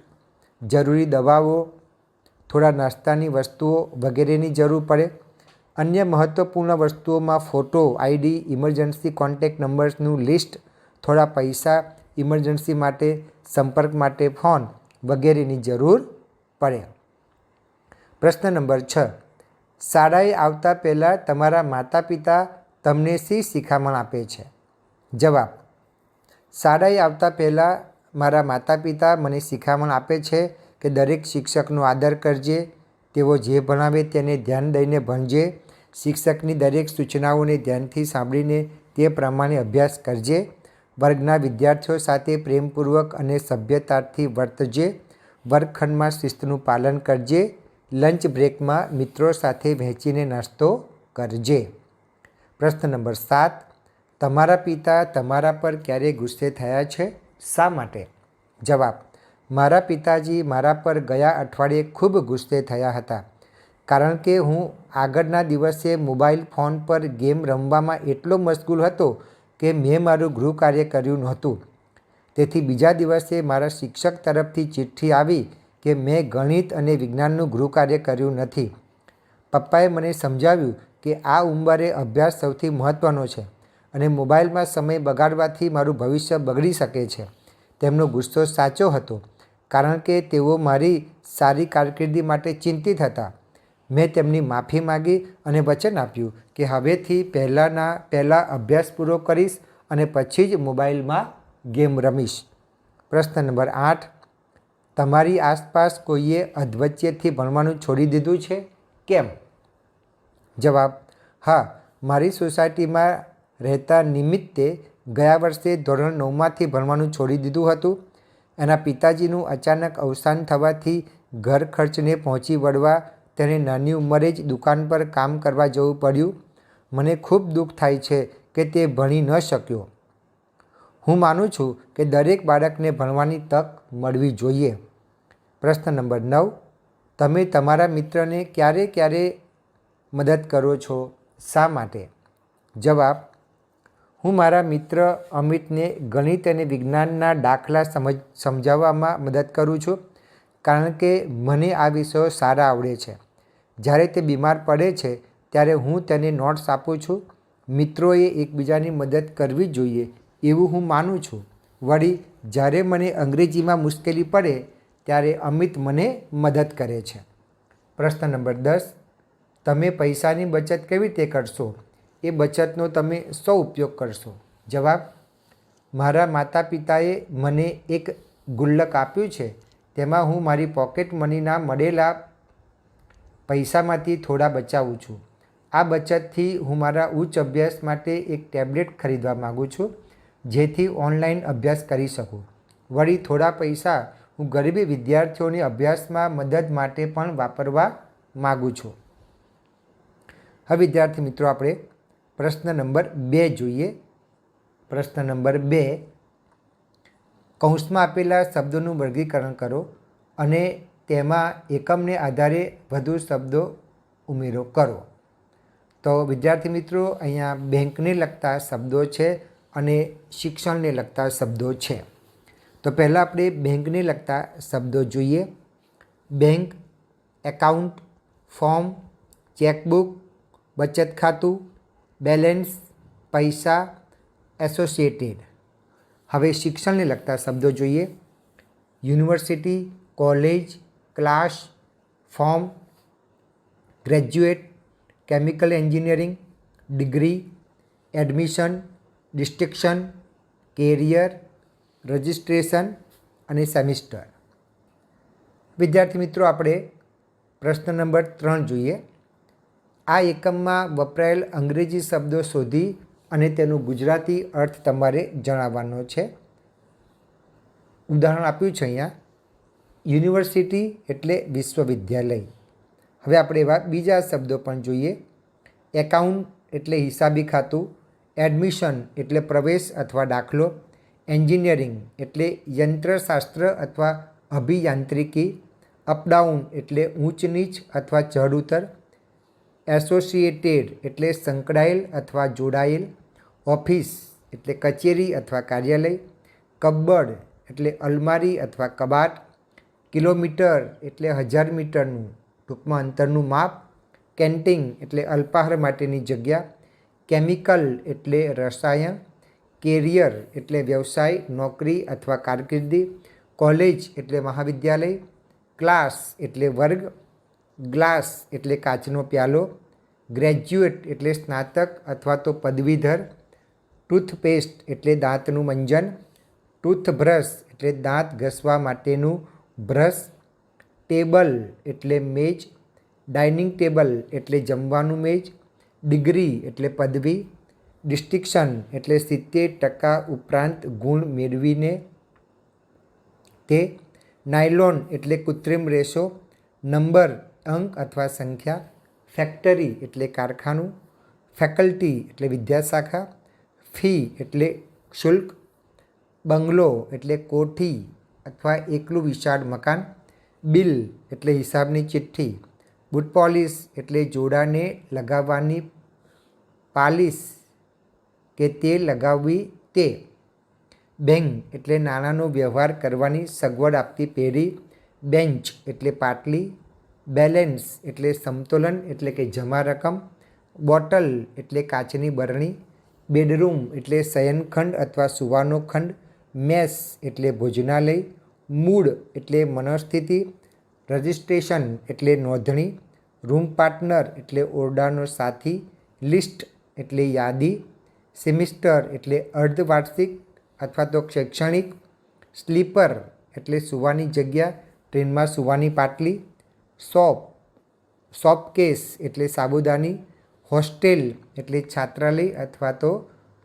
જરૂરી દવાઓ, થોડા નાસ્તાની વસ્તુઓ વગેરેની જરૂર પડે. અન્ય મહત્ત્વપૂર્ણ વસ્તુઓમાં ફોટો, આઈડી, ઇમરજન્સી કોન્ટેક્ટ નંબર્સનું લિસ્ટ, થોડા પૈસા ઇમરજન્સી માટે, સંપર્ક માટે ફોન વગેરેની જરૂર પડે. પ્રશ્ન નંબર 6, શાળાએ આવતા પહેલાં તમારા માતા પિતા તમને શી શિખામણ આપે છે? જવાબ, શાળાએ આવતા પહેલાં મારા માતા પિતા મને શિખામણ આપે છે કે દરેક શિક્ષકનો આદર કરજે, તેઓ જે ભણાવે તેને ધ્યાન દઈને ભણજે, શિક્ષકની દરેક સૂચનાઓને ધ્યાનથી સાંભળીને તે પ્રમાણે અભ્યાસ કરજે, વર્ગના વિદ્યાર્થીઓ સાથે પ્રેમપૂર્વક અને સભ્યતાથી વર્તજે, વર્ગખંડમાં શિસ્તનું પાલન કરજે, લંચ બ્રેકમાં મિત્રો સાથે વહેંચીને નાસ્તો કરજે. પ્રશ્ન નંબર 7. તમારા પિતા તમારા પર ક્યારે ગુસ્સે થયા છે? શા માટે? જવાબ: મારા પિતાજી મારા પર ગયા અઠવાડિયે ખૂબ ગુસ્સે થયા હતા, કારણ કે હું આગળના દિવસે મોબાઈલ ફોન પર ગેમ રમવામાં એટલો મશગુલ હતો કે મેં મારું ગૃહ કાર્ય કર્યું નહોતું. તેથી બીજા દિવસે મારા શિક્ષક તરફથી ચિઠ્ઠી આવી કે મેં ગણિત અને વિજ્ઞાનનું ગૃહ કાર્ય કર્યું નથી. પપ્પાએ મને સમજાવ્યું કે આ ઉંમરે અભ્યાસ સૌથી મહત્ત્વનો છે અને મોબાઈલમાં સમય બગાડવાથી મારું ભવિષ્ય બગડી શકે છે. તેમનો ગુસ્સો સાચો હતો, કારણ કે તેઓ મારી સારી કારકિર્દી માટે ચિંતિત હતા. મેં તેમની માફી માગી અને વચન આપ્યું કે હવેથી પહેલાં અભ્યાસ પૂરો કરીશ અને પછી જ મોબાઈલમાં ગેમ રમીશ. પ્રશ્ન નંબર 8. તમારી આસપાસ કોઈએ અધવચ્ચેથી ભણવાનું છોડી દીધું છે? કેમ? જવાબ: હા, મારી સોસાયટીમાં રહેતા નિમિત્તે ગયા વર્ષે ધોરણ 9માંથી ભણવાનું છોડી દીધું હતું. એના પિતાજીનું અચાનક અવસાન થવાથી ઘર ખર્ચને પહોંચી વળવા તેને નાની ઉંમરે જ દુકાન પર કામ કરવા જવું પડ્યું. મને ખૂબ દુઃખ થાય છે કે તે ભણી ન શક્યો. હું માનું છું કે દરેક બાળકને ભણવાની તક મળવી જોઈએ. પ્રશ્ન નંબર 9. તમે તમારા મિત્રને ક્યારે મદદ કરો છો? શા માટે? જવાબ: હું મારા મિત્ર અમિતને ગણિત અને વિજ્ઞાનના દાખલા સમજાવવામાં મદદ કરું છું, કારણ કે મને આ વિષયો સારા આવડે છે. જ્યારે તે બીમાર પડે છે ત્યારે હું તેને નોટ્સ આપું છું. મિત્રોએ એકબીજાની મદદ કરવી જોઈએ એવું હું માનું છું. વળી જ્યારે મને અંગ્રેજીમાં મુશ્કેલી પડે ત્યારે અમિત મને મદદ કરે છે. પ્રશ્ન નંબર 10. તમે પૈસાની બચત કેવી રીતે કરશો? એ બચતનો તમે શો ઉપયોગ કરશો? જવાબ: મારા માતા પિતાએ મને એક ગુલ્લક આપ્યું છે. તેમાં હું મારી પોકેટ મનીના મળેલા પૈસામાંથી થોડા બચાવું છું. આ બચતથી હું મારા ઉચ્ચ અભ્યાસ માટે એક ટેબ્લેટ ખરીદવા માગું છું, જેથી ઓનલાઈન અભ્યાસ કરી શકું. વળી થોડા પૈસા હું ગરીબ વિદ્યાર્થીઓને અભ્યાસમાં મદદ માટે પણ વાપરવા માગું છું. હવે વિદ્યાર્થી મિત્રો, આપણે પ્રશ્ન નંબર 2 જોઈએ. પ્રશ્ન નંબર 2. કૌંસમાં આપેલા શબ્દોનું વર્ગીકરણ કરો અને તેમાં એકમને આધારે વધુ શબ્દો ઉમેરો કરો. તો વિદ્યાર્થી મિત્રો, અહીંયા બેંકને લગતા શબ્દો છે અને શિક્ષણને લગતા શબ્દો છે. તો પહેલાં આપણે બેંકને લગતા શબ્દો જોઈએ. બેંક, એકાઉન્ટ, ફોર્મ, ચેકબુક, બચત ખાતું, બેલેન્સ, પૈસા, એસોસિએટેડ. હવે શિક્ષણને લગતા શબ્દો જોઈએ. University, college, class, form, graduate, chemical engineering, degree, admission, distinction, career, registration અને સેમિસ્ટર. વિદ્યાર્થી મિત્રો, આપણે પ્રશ્ન નંબર 3 જોઈએ. આ એકમમાં વપરાયેલ અંગ્રેજી શબ્દો શોધી અને તેનું ગુજરાતી અર્થ તમારે જણાવવાનો છે. ઉદાહરણ આપ્યું છે અહીંયા. યુનિવર્સિટી એટલે વિશ્વવિદ્યાલય. હવે આપણે એવા બીજા શબ્દો પણ જોઈએ. એકાઉન્ટ એટલે હિસાબી ખાતું, એડમિશન એટલે પ્રવેશ અથવા દાખલો, એન્જિનિયરિંગ એટલે યંત્રશાસ્ત્ર અથવા અભિયાંત્રિકી, અપડાઉન એટલે ઊંચ નીચ અથવા ચઢ ઉતર, એસોસિએટેડ એટલે સંકળાયેલ અથવા જોડાયેલ, ઓફિસ એટલે કચેરી અથવા કાર્યાલય, કબર્ડ એટલે અલમારી અથવા કબાટ, કિલોમીટર એટલે 1000 મીટરનું ટૂંકમાં અંતરનું માપ, કેન્ટીન એટલે અલ્પાહાર માટેની જગ્યા, કેમિકલ એટલે રસાયણ, કેરિયર એટલે વ્યવસાય, નોકરી અથવા કારકિર્દી, કોલેજ એટલે મહાવિદ્યાલય, ક્લાસ એટલે વર્ગ, ગ્લાસ એટલે કાચનો પ્યાલો, ગ્રેજ્યુએટ એટલે સ્નાતક અથવા તો પદવીધર, ટૂથપેસ્ટ એટલે દાંતનું મંજન, ટૂથબ્રશ એટલે દાંત ઘસવા માટેનું બ્રશ, ટેબલ એટલે મેજ, ડાઇનિંગ ટેબલ એટલે જમવાનું મેજ, ડિગ્રી એટલે પદવી, ડિસ્ટિંક્શન એટલે 70% ઉપરાંત ગુણ મેળવીને તે, નાયલોન એટલે કૃત્રિમ રેસો, નંબર અંક અથવા સંખ્યા, ફેક્ટરી એટલે કારખાનું, ફેકલ્ટી એટલે વિદ્યાશાખા, ફી એટલે શુલ્ક, બંગલો એટલે કોઠી અથવા એકલું વિશાળ મકાન, બિલ એટલે હિસાબની ચિઠ્ઠી, બૂટ પોલિશ એટલે જોડાને લગાવવાની પાલિશ કે તે લગાવવી તે, બેંક એટલે નાણાંનો વ્યવહાર કરવાની સગવડ આપતી પેઢી, બેન્ચ એટલે પાટલી, બેલેન્સ એટલે સમતોલન એટલે કે જમા રકમ, બોટલ એટલે કાચની બરણી, બેડરૂમ એટલે શયનખંડ અથવા સુવાનો ખંડ, મેસ એટલે ભોજનાલય, મૂડ એટલે મનોસ્થિતિ, રજિસ્ટ્રેશન એટલે નોંધણી, રૂમ પાર્ટનર એટલે ઓરડાનો સાથી, લિસ્ટ એટલે યાદી, સેમિસ્ટર એટલે અર્ધવાર્ષિક અથવા તો શૈક્ષણિક, સ્લીપર એટલે સૂવાની જગ્યા, ટ્રેનમાં સૂવાની પાટલી, શોપકેસ એટલે સાબુદાની, હોસ્ટેલ એટલે છાત્રાલય અથવા તો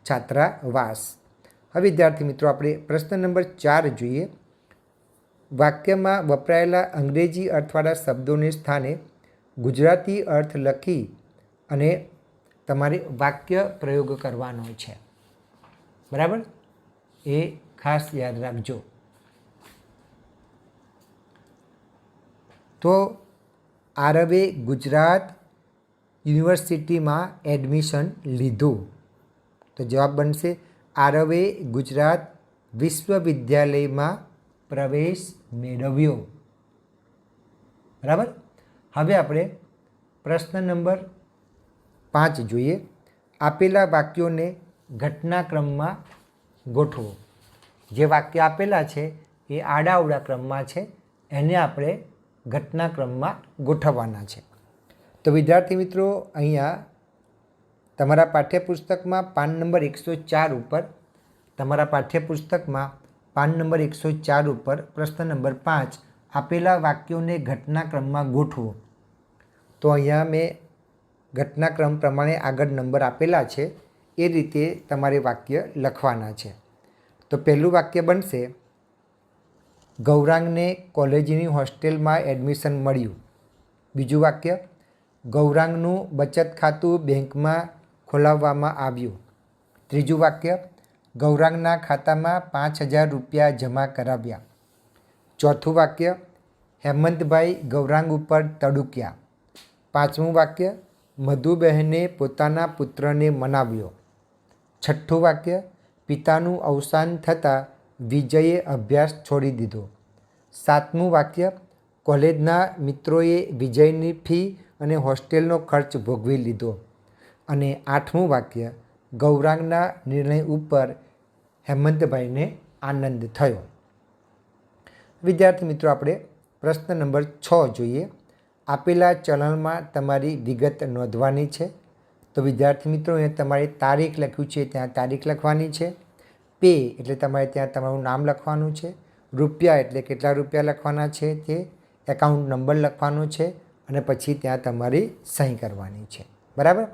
છાત્રાવાસ. હવે વિદ્યાર્થી મિત્રો આપણે પ્રશ્ન નંબર 4 જોઈએ. વાક્યમાં વપરાયેલા અંગ્રેજી અર્થવાળા શબ્દોને સ્થાને ગુજરાતી અર્થ લખી અને તમારે વાક્ય પ્રયોગ કરવાનો છે. બરાબર, એ ખાસ યાદ રાખજો. તો આરવે ગુજરાત યુનિવર્સિટીમાં એડમિશન લીધું. તો જવાબ બનશે આરવે ગુજરાત વિશ્વવિદ્યાલયમાં પ્રવેશ મેળવ્યો. બરાબર. હવે આપણે પ્રશ્ન નંબર 5 જોઈએ. આપેલા વાક્યોને ઘટનાક્રમમાં ગોઠવો. જે વાક્ય આપેલા છે એ આડાઅવળા ક્રમમાં છે, એને આપણે ઘટનાક્રમમાં ગોઠવવાના છે. તો વિદ્યાર્થી મિત્રો, અહીંયા તમારા પાઠ્યપુસ્તકમાં પાન નંબર 104 ઉપર પ્રશ્ન નંબર 5 આપેલા વાક્યોને ઘટનાક્રમમાં ગોઠવો. તો અહીંયા મેં ઘટનાક્રમ પ્રમાણે આગળ નંબર આપેલા છે, એ રીતે તમારે વાક્ય લખવાના છે. તો પહેલું વાક્ય બનશે ગૌરાંગને કોલેજની હોસ્ટેલમાં એડમિશન મળ્યું. બીજું વાક્ય ગૌરાંગનું બચત ખાતું બેંકમાં ખોલાવવામાં આવ્યું. ત્રીજું વાક્ય ગૌરાંગના ખાતામાં 5,000 રૂપિયા જમા કરાવ્યા. ચોથું વાક્ય હેમંતભાઈ ગૌરાંગ ઉપર તડુક્યા. પાંચમું વાક્ય મધુબહેને પોતાના પુત્રને મનાવ્યો. છઠ્ઠું વાક્ય પિતાનું અવસાન થતાં વિજયે અભ્યાસ છોડી દીધો. સાતમું વાક્ય કોલેજના મિત્રોએ વિજયની ફી અને હોસ્ટેલનો ખર્ચ ભોગવી લીધો. અને આઠમું વાક્ય ગૌરાંગના નિર્ણય ઉપર હેમંતભાઈને આનંદ થયો. વિદ્યાર્થી મિત્રો, આપણે પ્રશ્ન નંબર 6 જોઈએ. આપેલા ચલણમાં તમારી વિગત નોંધવાની છે. તો વિદ્યાર્થી મિત્રો, અહીંયા તમારે તારીખ લખ્યું છે ત્યાં તારીખ લખવાની છે. પે એટલે તમારે ત્યાં તમારું નામ લખવાનું છે. રૂપિયા એટલે કેટલા રૂપિયા લખવાના છે તે, એકાઉન્ટ નંબર લખવાનો છે અને પછી ત્યાં તમારી સહી કરવાની છે. બરાબર.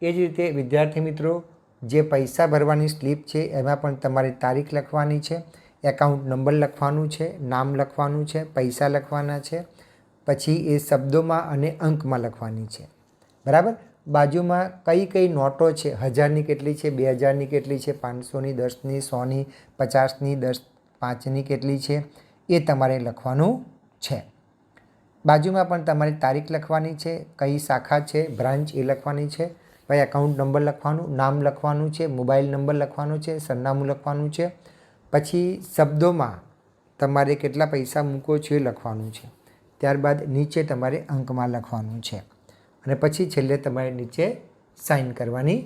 એ જ રીતે વિદ્યાર્થી મિત્રો, જે પૈસા ભરવાની સ્લીપ છે એમાં પણ તમારે તારીખ લખવાની છે, એકાઉન્ટ નંબર લખવાનું છે, નામ લખવાનું છે, પૈસા લખવાના છે, પછી એ શબ્દોમાં અને અંકમાં લખવાની છે. બરાબર. બાજુમાં કઈ કઈ નોટો છે, 1000ની કેટલી છે, 2000ની કેટલી છે, 500ની, 10ની, 100ની, 50ની, 10, 5ની કેટલી છે, એ તમારે લખવાનું છે. બાજુમાં પણ તમારે તારીખ લખવાની છે, કઈ શાખા છે, બ્રાન્ચ એ લખવાની છે, પછી એકાઉન્ટ નંબર લખવાનું, નામ લખવાનું છે, મોબાઈલ નંબર લખવાનું છે, સરનામું લખવાનું છે, પછી શબ્દોમાં તમારે કેટલા પૈસા મૂકો છો એ લખવાનું છે. ત્યારબાદ નીચે તમારે અંકમાં લખવાનું છે અને પછી છેલ્લે તમારે નીચે સાઇન કરવાની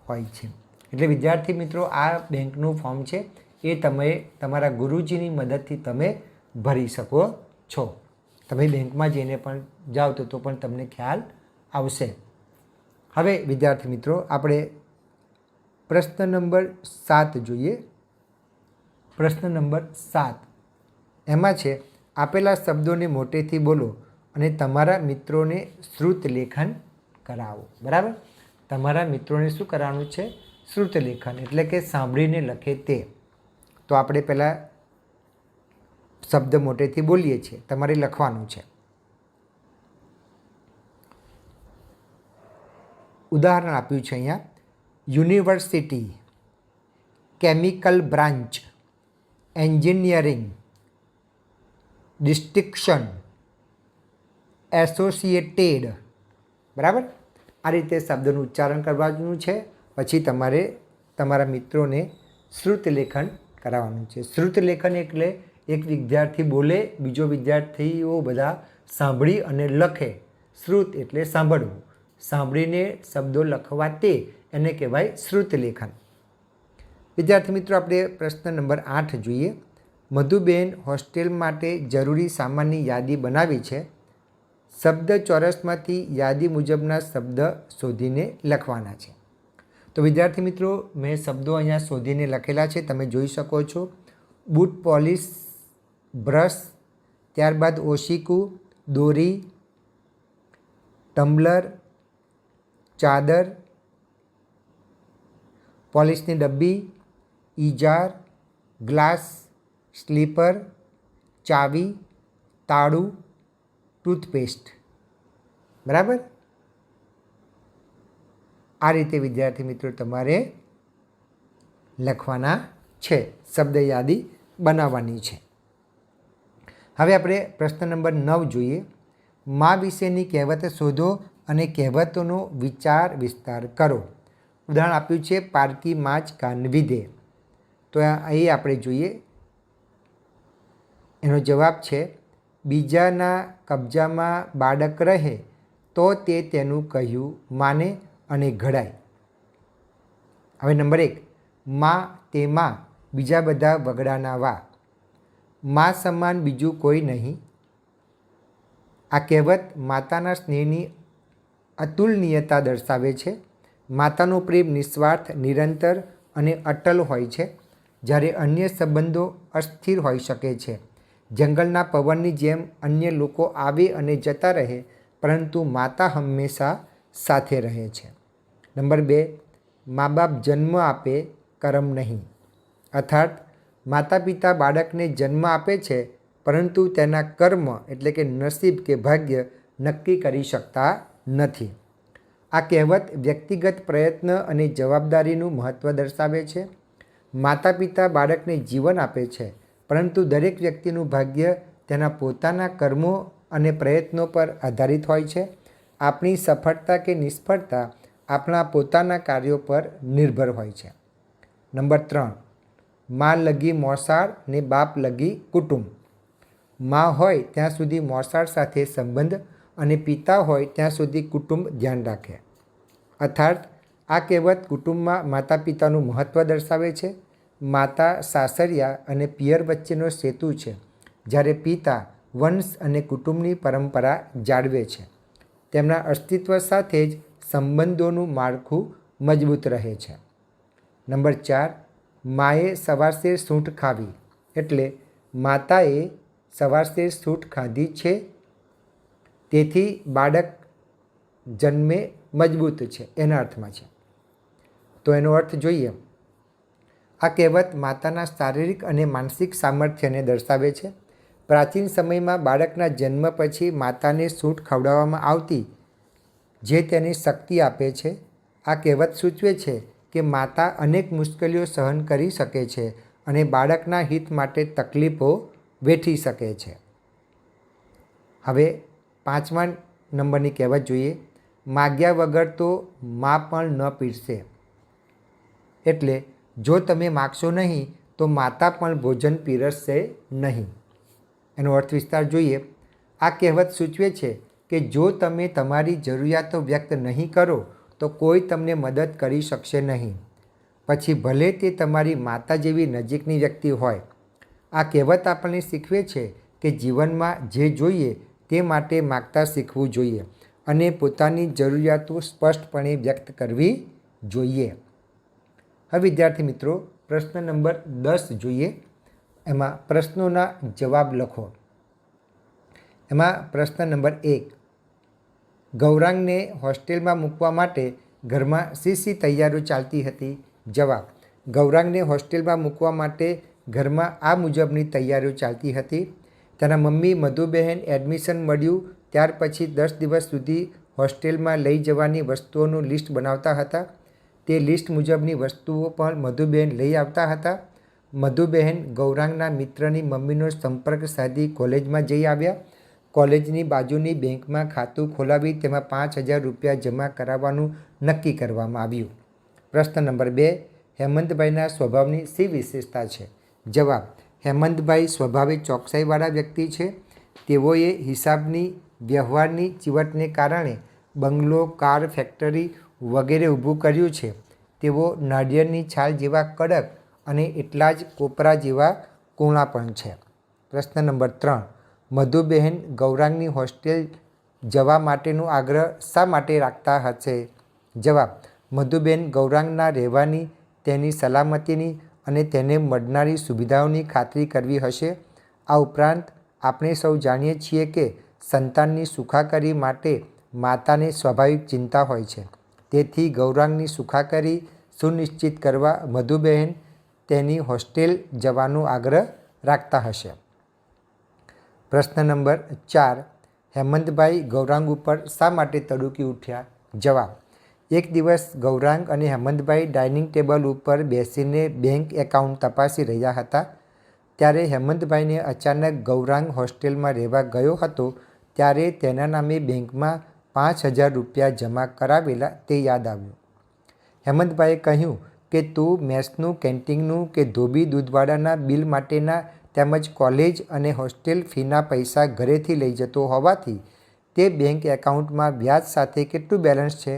હોય છે. એટલે વિદ્યાર્થી મિત્રો, આ બેંકનું ફોર્મ છે એ તમે તમારા ગુરુજીની મદદથી તમે ભરી શકો છો. તમે બેંકમાં જઈને પણ જાઓ તો પણ તમને ખ્યાલ આવશે. હવે વિદ્યાર્થી મિત્રો, આપણે પ્રશ્ન નંબર 7 જોઈએ. પ્રશ્ન નંબર 7 એમાં છે આપેલા શબ્દોને મોટેથી બોલો અને તમારા મિત્રોને શ્રુત લેખન કરાવો. બરાબર, તમારા મિત્રોને શું કરવાનું છે? શ્રુત લેખન એટલે કે સાંભળીને લખે તે. તો આપણે પહેલાં શબ્દ મોટેથી બોલીએ છીએ, તમારે લખવાનું છે. ઉદાહરણ આપ્યું છે અહીંયા: university, chemical branch, engineering, distinction, associated. બરાબર, આ રીતે શબ્દનું ઉચ્ચારણ કરવાનું છે. પછી તમારે તમારા મિત્રોને શ્રુત લેખન કરાવવાનું છે. શ્રુત લેખન એટલે એક વિદ્યાર્થી બોલે, બીજો વિદ્યાર્થીઓ બધા સાંભળી અને લખે. શ્રુત એટલે સાંભળવું, સાંભળીને શબ્દો લખવા તે, એને કહેવાય શ્રુત લેખન. વિદ્યાર્થી મિત્રો, આપણે પ્રશ્ન નંબર 8 જોઈએ. મધુબેન હોસ્ટેલ માટે જરૂરી સામાનની યાદી બનાવી છે. શબ્દ ચોરસમાંથી યાદી મુજબના શબ્દ શોધીને લખવાના છે. તો વિદ્યાર્થી મિત્રો, મેં શબ્દો અહીંયા શોધીને લખેલા છે, તમે જોઈ શકો છો. બૂટ પોલિશ, બ્રશ, ત્યારબાદ ઓશિકું, દોરી, ટમ્બલર, ચાદર, પોલિશની ડબ્બી, ઈજાર, ગ્લાસ, સ્લીપર, ચાવી, તાળું, ટૂથપેસ્ટ. બરાબર, આ રીતે વિદ્યાર્થી મિત્રો તમારે લખવાના છે, શબ્દ યાદી બનાવવાની છે. હવે આપણે પ્રશ્ન નંબર 9 જોઈએ. મા વિશેની કહેવત શોધો અને કહેવતોનો વિચાર વિસ્તાર કરો. ઉદાહરણ આપ્યું છે પારકી માચ કાન વિધે. તો અહીં આપણે જોઈએ, એનો જવાબ છે બીજાના કબજામાં બાળક રહે તો તે તેનું કહ્યું માને અને ઘડાય. હવે નંબર 1, માં તેમાં બીજા બધા વગડાના વા. માં સમાન બીજું કોઈ નહીં. આ કહેવત માતાના સ્નેહની અતુલનીયતા દર્શાવે છે. માતાનો પ્રેમ નિસ્વાર્થ, નિરંતર અને અટલ હોય છે, જ્યારે અન્ય સંબંધો અસ્થિર હોઈ શકે છે. જંગલના પવનની જેમ અન્ય લોકો આવે અને જતા રહે, પરંતુ માતા હંમેશા સાથે રહે છે. નંબર 2, મા બાપ જન્મ આપે, કરમ નહીં. અર્થાત માતા પિતા બાળકને જન્મ આપે છે, પરંતુ તેના કર્મ એટલે કે નસીબ કે ભાગ્ય નક્કી કરી શકતા નથી. આ કહેવત વ્યક્તિગત પ્રયત્ન અને જવાબદારીનું મહત્ત્વ દર્શાવે છે. માતા પિતા બાળકને જીવન આપે છે, પરંતુ દરેક વ્યક્તિનું ભાગ્ય તેના પોતાના કર્મો અને પ્રયત્નો પર આધારિત હોય છે. આપણી સફળતા કે નિષ્ફળતા આપણા પોતાના કાર્યો પર નિર્ભર હોય છે. નંબર 3, મા લગી મોસાળ ને બાપ લગી કુટુંબ. મા હોય ત્યાં સુધી મોસાળ સાથે સંબંધ અને પિતા હોય ત્યાં સુધી કુટુંબ ધ્યાન રાખે. અર્થાત આ કહેવત કુટુંબમાં માતા પિતાનું મહત્ત્વ દર્શાવે છે. માતા સાસરિયા અને પિયર વચ્ચેનો સેતુ છે, જ્યારે પિતા વંશ અને કુટુંબની પરંપરા જાળવે છે. તેમના અસ્તિત્વ સાથે જ સંબંધોનું માળખું મજબૂત રહે છે. નંબર 4, માએ સવારશેર સૂંઠ ખાવી એટલે માતાએ સવારશેર સૂંઠ ખાધી છે, તેથી બાળક જન્મે મજબૂત છે, એના અર્થમાં છે. તો એનો અર્થ જોઈએ. આ કહેવત માતાના શારીરિક અને માનસિક સામર્થ્યને દર્શાવે છે. પ્રાચીન સમયમાં બાળકના જન્મ પછી માતાને સૂંઠ ખવડાવવામાં આવતી, જે તેને શક્તિ આપે છે. આ કહેવત સૂચવે છે કે માતા અનેક મુશ્કેલીઓ સહન કરી શકે છે અને બાળકના હિત માટે તકલીફો વેઠી શકે છે. હવે 5મા નંબરની કહેવત જોઈએ. માગ્યા વગર તો મા પણ ન પીરસે. એટલે જો તમે માગશો નહીં તો માતા પણ ભોજન પીરસશે નહીં. એનો અર્થ વિસ્તાર જોઈએ. આ કહેવત સૂચવે છે કે જો તમે તમારી જરૂરિયાતો વ્યક્ત નહીં કરો તો કોઈ તમને મદદ કરી શકશે નહીં, પછી ભલે તે તમારી માતા જેવી નજીકની વ્યક્તિ હોય. આ કહેવત આપણને શીખવે છે કે જીવનમાં જે જોઈએ તે માટે માગતા શીખવું જોઈએ અને પોતાની જરૂરિયાતો સ્પષ્ટપણે વ્યક્ત કરવી જોઈએ. હવે વિદ્યાર્થી મિત્રો, પ્રશ્ન નંબર 10 જોઈએ. એમાં પ્રશ્નોના જવાબ લખો. એમાં પ્રશ્ન નંબર 1, ગૌરાંગને હોસ્ટેલમાં મૂકવા માટે ઘરમાં શી તૈયારીઓ ચાલતી હતી? જવાબ, ગૌરાંગને હોસ્ટેલમાં મૂકવા માટે ઘરમાં આ મુજબની તૈયારીઓ ચાલતી હતી. તેના મમ્મી મધુબહેન એડમિશન મળ્યું ત્યાર પછી 10 દિવસ સુધી હોસ્ટેલમાં લઈ જવાની વસ્તુઓનું લિસ્ટ બનાવતા હતા. તે લિસ્ટ મુજબની વસ્તુઓ પણ મધુબહેન લઈ આવતા હતા. મધુબહેન ગૌરાંગના મિત્રની મમ્મીનો સંપર્ક સાધી કોલેજમાં જઈ આવ્યા. કોલેજની બાજુની બેંકમાં ખાતું ખોલાવી તેમાં 5,000 રૂપિયા જમા કરાવવાનું નક્કી કરવામાં આવ્યું. પ્રશ્ન નંબર 2, હેમંતભાઈના સ્વભાવની શી વિશેષતા છે? જવાબ, હેમંતભાઈ સ્વભાવે ચોકસાઈવાળા વ્યક્તિ છે. તેઓએ હિસાબની વ્યવહારની ચીવટને કારણે બંગલો, કાર, ફેક્ટરી વગેરે ઊભું કર્યું છે. તેઓ નાળિયેરની છાલ જેવા કડક અને એટલા જ કોપરા જેવા કૂણા પણ છે. પ્રશ્ન નંબર 3, મધુબહેન ગૌરાંગની હોસ્ટેલ જવા માટેનો આગ્રહ શા માટે રાખતા હશે? જવાબ, મધુબહેન ગૌરાંગના રહેવાની, તેની સલામતીની અને તેને મળનારી સુવિધાઓની ખાતરી કરવી હશે. આ ઉપરાંત આપણે સૌ જાણીએ છીએ કે સંતાનની સુખાકારી માટે માતાને સ્વાભાવિક ચિંતા હોય છે. તેથી ગૌરાંગની સુખાકારી સુનિશ્ચિત કરવા મધુબહેન તેની હોસ્ટેલ જવાનો આગ્રહ રાખતા હશે. પ્રશ્ન નંબર 4, હેમંતભાઈ ગૌરાંગ ઉપર શા માટે તડુકી ઉઠ્યા? જવાબ, એક દિવસ ગૌરાંગ અને હેમંતભાઈ ડાઇનિંગ ટેબલ ઉપર બેસીને બેંક એકાઉન્ટ તપાસી રહ્યા હતા. ત્યારે હેમંતભાઈને અચાનક ગૌરાંગ હોસ્ટેલમાં રહેવા ગયો હતો ત્યારે તેના નામે બેંકમાં 5,000 રૂપિયા જમા કરાવેલા તે યાદ આવ્યું. હેમંતભાઈએ કહ્યું કે તું મેસનું, કેન્ટીનનું કે ધોબી દૂધવાળાના બિલ માટેના તેમજ કોલેજ અને હોસ્ટેલ ફીના પૈસા ઘરેથી લઈ જતો હોવાથી તે બેંક એકાઉન્ટમાં વ્યાજ સાથે કેટલું બેલેન્સ છે?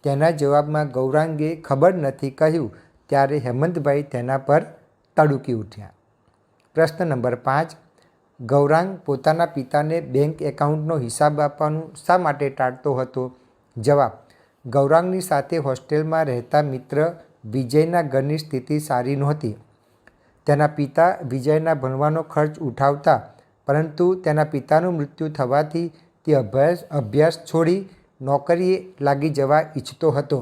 તેના જવાબમાં ગૌરાંગે ખબર નથી કહ્યું ત્યારે હેમંતભાઈ તેના પર તડુકી ઉઠ્યા. પ્રશ્ન નંબર 5, ગૌરાંગ પોતાના પિતાને બેંક એકાઉન્ટનો હિસાબ આપવાનું શા માટે ટાળતો હતો? જવાબ, ગૌરાંગની સાથે હોસ્ટેલમાં રહેતા મિત્ર વિજયના ઘરની સ્થિતિ સારી નહોતી. તેના પિતા વિજયના ભણવાનો ખર્ચ ઉઠાવતા, પરંતુ તેના પિતાનું મૃત્યુ થવાથી તે અભ્યાસ છોડી નોકરીએ લાગી જવા ઈચ્છતો હતો.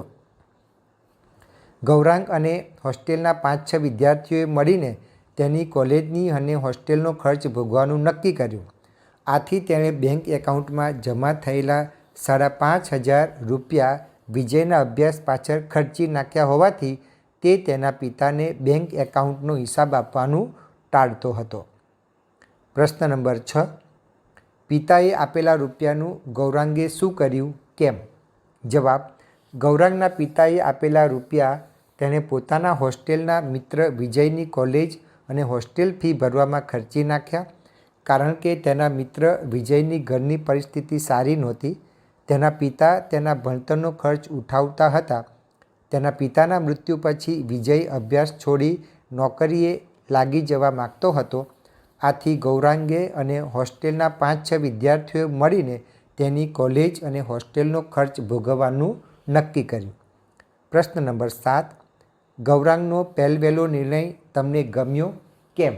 ગૌરાંગ અને હોસ્ટેલના 5-6 વિદ્યાર્થીઓએ મળીને તેની કોલેજની અને હોસ્ટેલનો ખર્ચ ભોગવવાનું નક્કી કર્યું. આથી તેણે બેંક એકાઉન્ટમાં જમા થયેલા 5,500 રૂપિયા વિજયના અભ્યાસ પાછળ ખર્ચી નાખ્યા હોવાથી તે તેના પિતાને બેંક એકાઉન્ટનો હિસાબ આપવાનું ટાળતો હતો. પ્રશ્ન નંબર 6, પિતાએ આપેલા રૂપિયાનું ગૌરાંગે શું કર્યું, કેમ? જવાબ, ગૌરાંગના પિતાએ આપેલા રૂપિયા તેણે પોતાના હોસ્ટેલના મિત્ર વિજયની કોલેજ અને હોસ્ટેલ ફી ભરવામાં ખર્ચી નાખ્યા. કારણ કે તેના મિત્ર વિજયની ઘરની પરિસ્થિતિ સારી નહોતી. તેના પિતા તેના ભણતરનો ખર્ચ ઉઠાવતા હતા. તેના પિતાના મૃત્યુ પછી વિજય અભ્યાસ છોડી નોકરીએ લાગી જવા માગતો હતો. આથી ગૌરાંગે અને હોસ્ટેલના 5-6 વિદ્યાર્થીઓએ મળીને તેની કોલેજ અને હોસ્ટેલનો ખર્ચ ભોગવવાનું નક્કી કર્યું. પ્રશ્ન નંબર 7, ગૌરાંગનો પહેલવહેલો નિર્ણય તમને ગમ્યો, કેમ?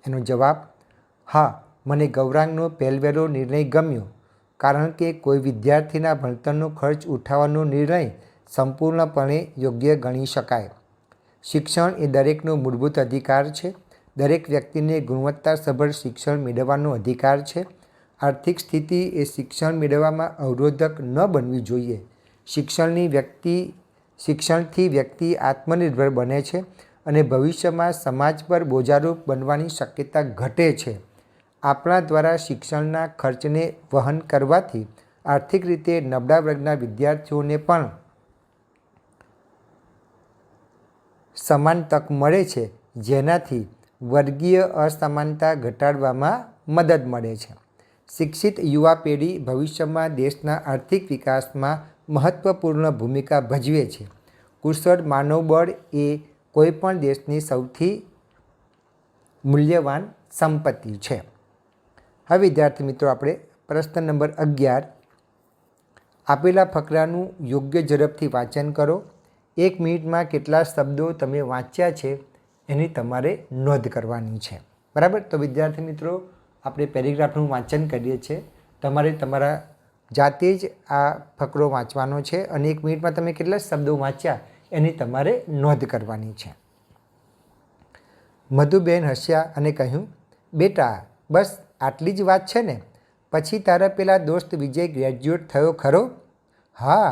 એનો જવાબ, હા, મને ગૌરાંગનો પહેલવહેલો નિર્ણય ગમ્યો. કારણ કે કોઈ વિદ્યાર્થીના ભણતરનો ખર્ચ ઉઠાવવાનો નિર્ણય સંપૂર્ણપણે યોગ્ય ગણી શકાય. શિક્ષણ એ દરેકનો મૂળભૂત અધિકાર છે. દરેક વ્યક્તિને ગુણવત્તાસભર શિક્ષણ મેળવવાનો અધિકાર છે. આર્થિક સ્થિતિ એ શિક્ષણ મેળવવામાં અવરોધક ન બનવી જોઈએ. શિક્ષણથી વ્યક્તિ આત્મનિર્ભર બને છે અને ભવિષ્યમાં સમાજ પર બોજારૂપ બનવાની શક્યતા ઘટે છે. આપણા દ્વારા શિક્ષણના ખર્ચને વહન કરવાથી આર્થિક રીતે નબળા વર્ગના વિદ્યાર્થીઓને પણ સમાન તક મળે છે, જેનાથી વર્ગીય અસમાનતા ઘટાડવામાં મદદ મળે છે. શિક્ષિત યુવા પેઢી ભવિષ્યમાં દેશના આર્થિક વિકાસમાં મહત્વપૂર્ણ ભૂમિકા ભજવે છે. કુશળ માનવબળ એ કોઈપણ દેશની સૌથી મૂલ્યવાન સંપત્તિ છે. હવે વિદ્યાર્થી મિત્રો આપણે પ્રશ્ન નંબર 11, આપેલા ફકરાનું યોગ્ય ઝડપથી વાંચન કરો. 1 મિનિટમાં કેટલા શબ્દો તમે વાંચ્યા છે એની તમારે નોંધ કરવાની છે. બરાબર? તો વિદ્યાર્થી મિત્રો આપણે પેરેગ્રાફનું વાંચન કરીએ છીએ. તમારે તમારા જાતે જ આ ફકરો વાંચવાનો છે અને 1 મિનિટમાં તમે કેટલા શબ્દો વાંચ્યા એની તમારે નોંધ કરવાની છે. મધુબેન હસ્યા અને કહ્યું, બેટા બસ આટલી જ વાત છે ને? પછી તારા પેલા દોસ્ત વિજય ગ્રેજ્યુએટ થયો ખરો? હા,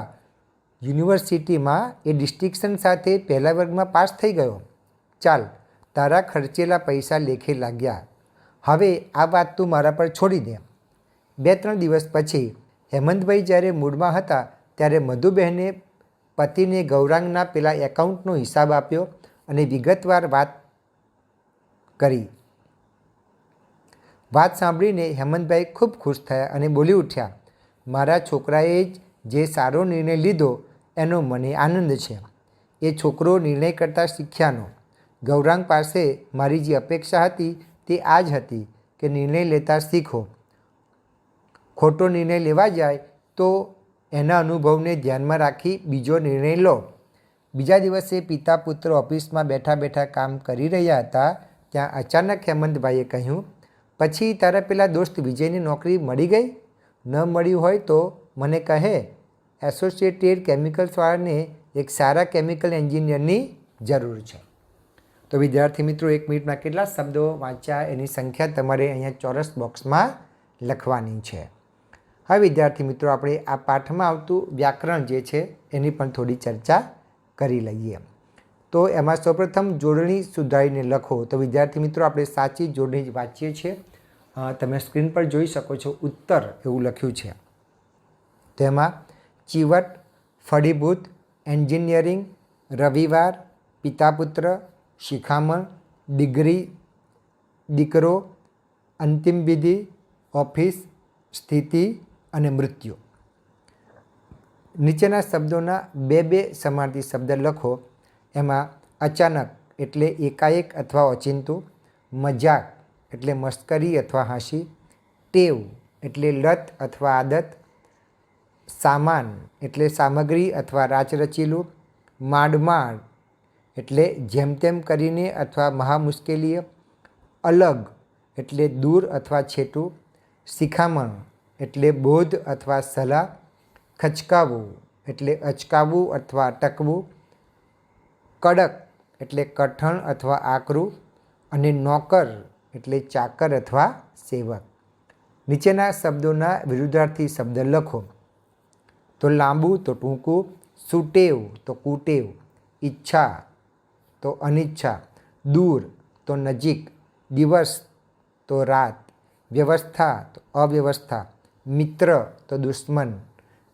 યુનિવર્સિટીમાં એ ડિસ્ટિંક્શન સાથે પહેલા વર્ગમાં પાસ થઈ ગયો. ચાલ, તારા ખર્ચેલા પૈસા લેખે લાગ્યા. હવે આ વાત તું મારા પર છોડી દે. 2-3 દિવસ પછી હેમંતભાઈ જ્યારે મૂડમાં હતા ત્યારે મધુબહેને પતિને ગૌરાંગના પેલા એકાઉન્ટનો હિસાબ આપ્યો અને વિગતવાર વાત કરી. વાત સાંભળીને હેમંતભાઈ ખૂબ ખુશ થયા અને બોલી ઉઠ્યા, મારા છોકરાએ જે સારો નિર્ણય લીધો એનો મને આનંદ છે. એ છોકરો નિર્ણય કરતાં શીખ્યાનો. ગૌરાંગ પાસે મારી જે અપેક્ષા હતી તે આ જ હતી કે નિર્ણય લેતા શીખો. ખોટો નિર્ણય લેવા જાય તો એના અનુભવને ધ્યાનમાં રાખી બીજો નિર્ણય લો. બીજા દિવસે પિતા પુત્ર ઓફિસમાં બેઠા બેઠા કામ કરી રહ્યા હતા ત્યાં અચાનક હેમંતભાઈએ કહ્યું, પછી તારા પેલા દોસ્ત વિજયની નોકરી મળી ગઈ? ન મળી હોય તો મને કહે. એસોસિએટેડ કેમિકલ્સવાળાને એક સારા કેમિકલ એન્જિનિયરની જરૂર છે. તો વિદ્યાર્થી મિત્રો 1 મિનિટમાં કેટલા શબ્દો વાંચ્યા એની સંખ્યા તમારે અહીંયા ચોરસ બોક્સમાં લખવાની છે. હવે વિદ્યાર્થી મિત્રો આપણે આ પાઠમાં આવતું વ્યાકરણ જે છે એની પણ થોડી ચર્ચા કરી લઈએ. તો એમાં સૌપ્રથમ જોડણી સુધારીને લખો. તો વિદ્યાર્થી મિત્રો આપણે સાચી જોડણી જ વાંચીએ છીએ. તમે સ્ક્રીન પર જોઈ શકો છો ઉત્તર એવું લખ્યું છે. તેમાં ચીવટ, ફળીભૂત, એન્જિનિયરિંગ, રવિવાર, પિતાપુત્ર, શિખામણ, ડિગ્રી, દીકરો, અંતિમ વિધિ, ઓફિસ, સ્થિતિ અને મૃત્યુ. નીચેના શબ્દોના 2-2 સમાનાર્થી શબ્દ લખો. એમાં અચાનક એટલે એકાએક અથવા ઓચિંતું, મજાક એટલે મસ્કરી અથવા હાંસી, ટેવ એટલે લત અથવા આદત, સામાન એટલે સામગ્રી અથવા રાચરચીલું, માંડ એટલે જેમ તેમ કરીને અથવા મહા મુશ્કેલીએ, અલગ એટલે દૂર અથવા છેટું, શિખામણ એટલે બોધ અથવા સલાહ, ખચકાવવું એટલે અચકાવવું અથવા અટકવું, કડક એટલે કઠણ અથવા આકરું અને નોકર એટલે ચાકર અથવા સેવક. નીચેના શબ્દોના વિરુદ્ધાર્થી શબ્દ લખો. તો લાંબુ તો ટૂંકું, સુટેવ તો કુટેવ, ઈચ્છા તો અનિચ્છા, દૂર તો નજીક, દિવસ તો રાત, વ્યવસ્થા તો અવ્યવસ્થા, મિત્ર તો દુશ્મન,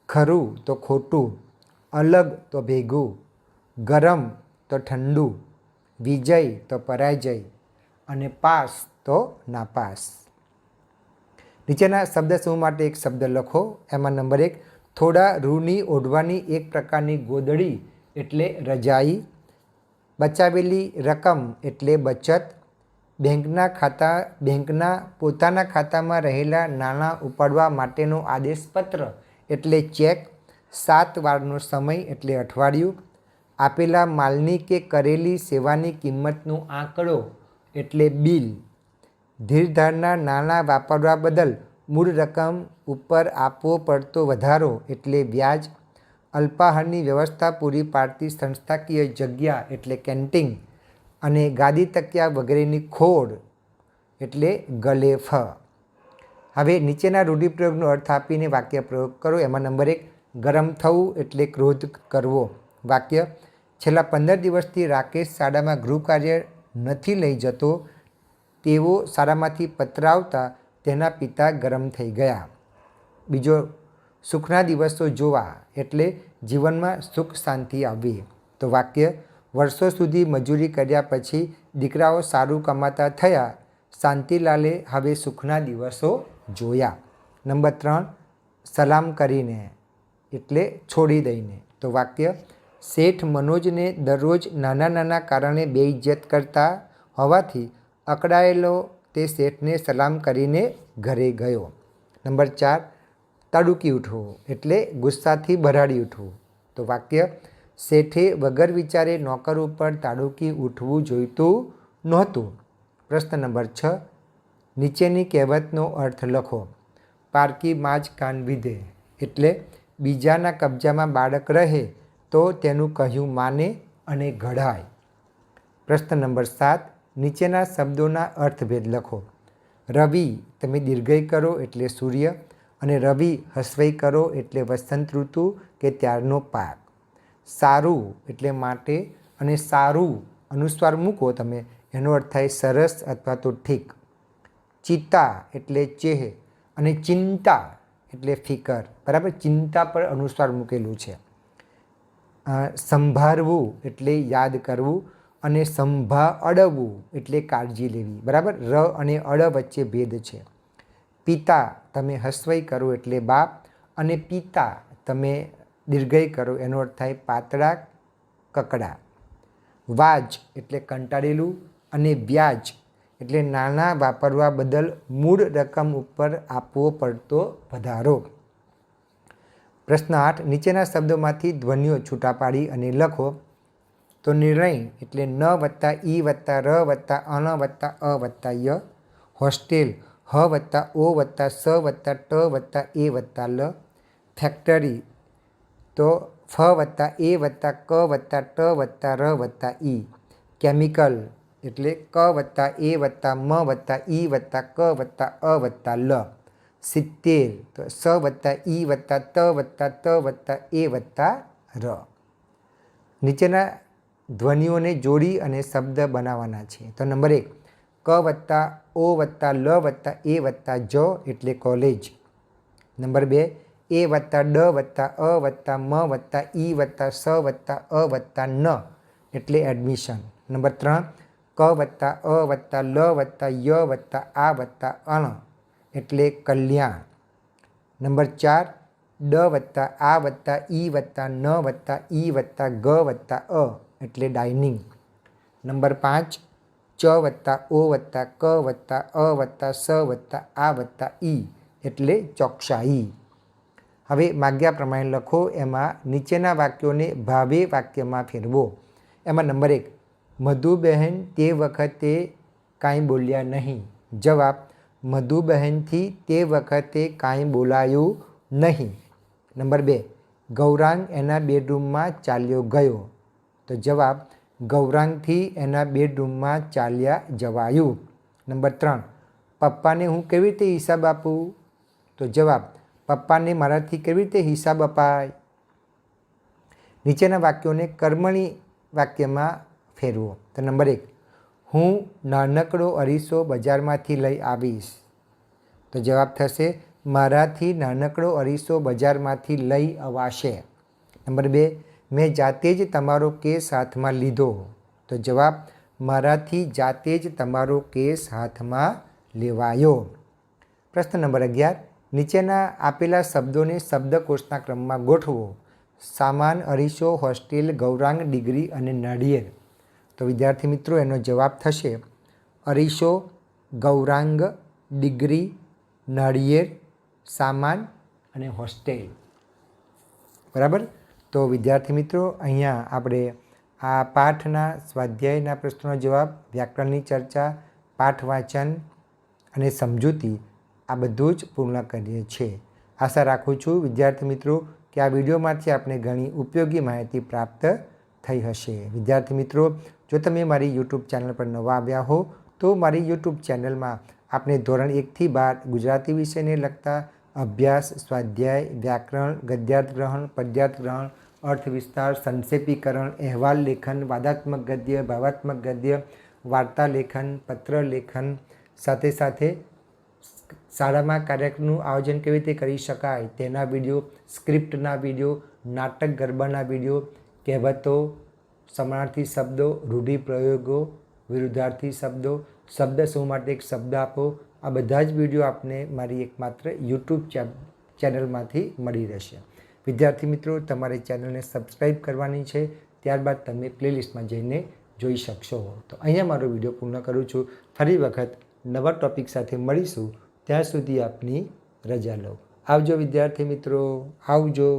ખરું તો ખોટું, અલગ તો ભેગું, ગરમ તો ઠંડુ, વિજય તો પરાજય અને પાસ તો નાપાસ. નીચેના શબ્દ સમૂહ માટે એક શબ્દ લખો. એમાં નંબર 1 થોડા રૂની ઓઢવાની એક પ્રકારની ગોદડી એટલે રજાઈ, બચાવેલી રકમ એટલે બચત, બેંકના પોતાના ખાતામાં રહેલા નાણાં ઉપાડવા માટેનો આદેશપત્ર એટલે ચેક, 7 વારનો સમય એટલે અઠવાડિયું, આપેલા માલની કે કરેલી સેવાની કિંમતનો આંકડો એટલે બિલ, ધીરધારના નાણાં વાપરવા બદલ મૂળ રકમ ઉપર આપવો પડતો વધારો એટલે વ્યાજ, અલ્પાહારની વ્યવસ્થા પૂરી પાડતી સંસ્થાકીય જગ્યા એટલે કેન્ટીન અને ગાદી તકિયા વગેરેની ખોડ એટલે ગલેફ. હવે નીચેના રૂઢિપ્રયોગનો અર્થ આપીને વાક્ય પ્રયોગ કરો. એમાં નંબર 1 ગરમ થવું એટલે ક્રોધ કરવો. વાક્ય છેલ્લા 15 દિવસથી રાકેશ શાળામાં ગૃહકાર્ય નથી લઈ જતો. તેઓ શાળામાંથી પત્ર આવતા તેના પિતા ગરમ થઈ ગયા. બીજો સુખના દિવસો જોવા એટલે જીવનમાં સુખ શાંતિ આવવી. તો વાક્ય વર્ષો સુધી મજૂરી કર્યા પછી દીકરાઓ સારું કમાતા થયા. શાંતિલાલે હવે સુખના દિવસો જોયા. નંબર 3 સલામ કરીને એટલે છોડી દઈને. તો વાક્ય શેઠ મનોજને દરરોજ નાના નાના કારણે બેઇજ્જત કરતા હોવાથી અકળાયેલો તે શેઠને સલામ કરીને ઘરે ગયો. નંબર 4 તડુકી ઉઠવું એટલે ગુસ્સાથી ભરાડી ઉઠવું. તો વાક્ય શેઠે વગર વિચારે નોકર ઉપર તાડુકી ઉઠવું જોઈતું નહોતું. પ્રશ્ન નંબર 6 નીચેની કહેવતનો અર્થ લખો. પારકી માં જ કાન વિધે, એટલે બીજાના કબજામાં બાળક રહે તો તેનું કહ્યું માને અને ઘડાય. પ્રશ્ન નંબર 7. નીચેના શબ્દોના અર્થભેદ લખો. રવિ તમે દીર્ઘઈ કરો એટલે સૂર્ય, અને રવિ હસ્વઈ કરો એટલે વસંત ઋતુ કે ત્યારનો પાક. સારું એટલે માટે, અને સારું અનુસ્વાર મૂકો તમે, એનો અર્થ થાય સરસ અથવા તો ઠીક. ચિતા એટલે ચેહ, અને ચિંતા એટલે ફિકર. બરાબર, ચિંતા પર અનુસ્વાર મૂકેલું છે. સંભાળવું એટલે યાદ કરવું, અને સંભાળવું એટલે કાળજી લેવી. બરાબર, ર અને અળ વચ્ચે ભેદ છે. પિતા તમે હસ્વઈ કરો એટલે બાપ, અને પિતા તમે દીર્ઘઈ કરો એનો અર્થ થાય પાતળા કકડા. વાજ એટલે કંટાળેલું, અને વ્યાજ એટલે નાણાં વાપરવા બદલ મૂળ રકમ ઉપર આપવો પડતો વધારો. પ્રશ્ન 8. નીચેના શબ્દોમાંથી ધ્વનિઓ છૂટા પાડી અને લખો. તો નિર્ણય એટલે ન વત્તા ઈ વત્તા ર વત્તા અણ વત્તા અ વત્તા ય. હોસ્ટેલ હ વત્તા ઓ વત્તા સ વત્તા ટ વત્તા એ વત્તા લ. ફેક્ટરી તો ફ વત્તા એ વત્તા ક વત્તા ટ વત્તા ર વત્તા ઈ. કેમિકલ એટલે ક વત્તા એ વત્તા મ વત્તા ઈ વત્તા ક વત્તા અ વત્તા લ. 70 તો સ વત્તા ઈ વત્તા ત વત્તા ત વત્તા એ વત્તા ર. નીચેના ધ્વનિઓને જોડી અને શબ્દ બનાવવાના છે. તો નંબર 1. ક વત્તા ઓ વત્તા લ વત્તા એ વત્તા જ એટલે કોલેજ. નંબર 2. એ વત્તા ડ વત્તા અ વત્તા મ વત્તા ઈ વત્તા સ વત્તા અ વત્તા ન એટલે એડમિશન. નંબર 3. ક વત્તા અ વત્તા લ વત્તા ય વત્તા આ વત્તા અણ એટલે કલ્યાણ. નંબર 4. ડ વત્તા આ વત્તા ઈ વત્તા ન વત્તા ઈ વત્તા ગ વત્તા અ એટલે ડાઇનિંગ. નંબર 5. ચ વત્તા ઓ વત્તા ક વત્તા અ વત્તા સ વત્તા આ વત્તા ઈ એટલે ચોકસાઈ. હવે માગ્યા પ્રમાણે લખો. એમાં નીચેના વાક્યોને ભાવે વાક્યમાં ફેરવો. એમાં નંબર 1. મધુબહેન તે વખતે કાંઈ બોલ્યા નહીં. જવાબ. મધુબહેનથી તે વખતે કાંઈ બોલાયું નહીં. નંબર 2. ગૌરાંગ એના બેડરૂમમાં ચાલ્યો ગયો. તો જવાબ. ગૌરાંગથી એના બેડરૂમમાં ચાલ્યા જવાયું. નંબર 3. પપ્પાને હું કેવી રીતે હિસાબ આપું? તો જવાબ. પપ્પાને મારાથી કેવી રીતે હિસાબ અપાય? નીચેના વાક્યોને કર્મણી વાક્યમાં ફેરવો. તો નંબર 1. હું નાનકડો અરીસો બજારમાંથી લઈ આવીશ. તો જવાબ થશે મારાથી નાનકડો અરીસો બજારમાંથી લઈ અવાશે. નંબર 2. મેં જાતે જ તમારો કેસ હાથમાં લીધો. તો જવાબ. મારાથી જાતે જ તમારો કેસ હાથમાં લેવાયો. પ્રશ્ન નંબર 11. નીચેના આપેલા શબ્દોને શબ્દકોશના ક્રમમાં ગોઠવો. સામાન, અરીસો, હોસ્ટેલ, ગૌરાંગ, ડિગ્રી અને નાળિયેર. તો વિદ્યાર્થી મિત્રો એનો જવાબ થશે અરીસો, ગૌરાંગ, ડિગ્રી, નાળિયેર, સામાન અને હોસ્ટેલ. બરાબર. તો વિદ્યાર્થી મિત્રો અહીંયા આપણે આ પાઠના સ્વાધ્યાયના પ્રશ્નોનો જવાબ, વ્યાકરણની ચર્ચા, પાઠ વાંચન અને સમજૂતી આ બધું જ પૂર્ણ કરીએ છીએ. આશા રાખું છું વિદ્યાર્થી મિત્રો કે આ વિડીયોમાંથી આપણે ઘણી ઉપયોગી માહિતી પ્રાપ્ત થઈ હશે. વિદ્યાર્થી મિત્રો, જો તમે મારી યુટ્યુબ ચેનલ પર નવા આવ્યા હો તો મારી યુટ્યુબ ચેનલમાં આપણે ધોરણ 1 થી 12 ગુજરાતી વિષયને લગતા અભ્યાસ, સ્વાધ્યાય, વ્યાકરણ, ગદ્યાર્થ ગ્રહણ, પદ્યાર્થ ગ્રહણ, અર્થ વિસ્તાર, સંક્ષેપીકરણ, અહેવાલ લેખન, વાદાત્મક ગદ્ય, ભાવાત્મક ગદ્ય, વાર્તા લેખન, પત્ર લેખન, સાથે સાથે શાળામાં કાર્યક્રમનું આયોજન કેવી રીતે કરી શકાય તેના વિડીયો, સ્ક્રિપ્ટના વિડીયો, નાટક ગરબાના વિડીયો, કહેવતો, સમાનાર્થી શબ્દો, રૂઢિપ્રયોગો, વિરુદ્ધાર્થી શબ્દો, શબ્દ સમૂહ માટે એક શબ્દ આપો, આ બધા જ વિડીયો આપને મારી એકમાત્ર યુટ્યુબ ચેનલમાંથી મળી રહેશે. વિદ્યાર્થી મિત્રો, તમારે ચેનલને સબસ્ક્રાઈબ કરવાની છે, ત્યારબાદ તમે પ્લેલિસ્ટમાં જઈને જોઈ શકશો. તો અહીંયા મારો વિડીયો પૂર્ણ કરું છું. ફરી વખત નવા ટૉપિક સાથે મળીશું. ત્યાં સુધી આપની રજા લો. આવજો વિદ્યાર્થી મિત્રો, આવજો.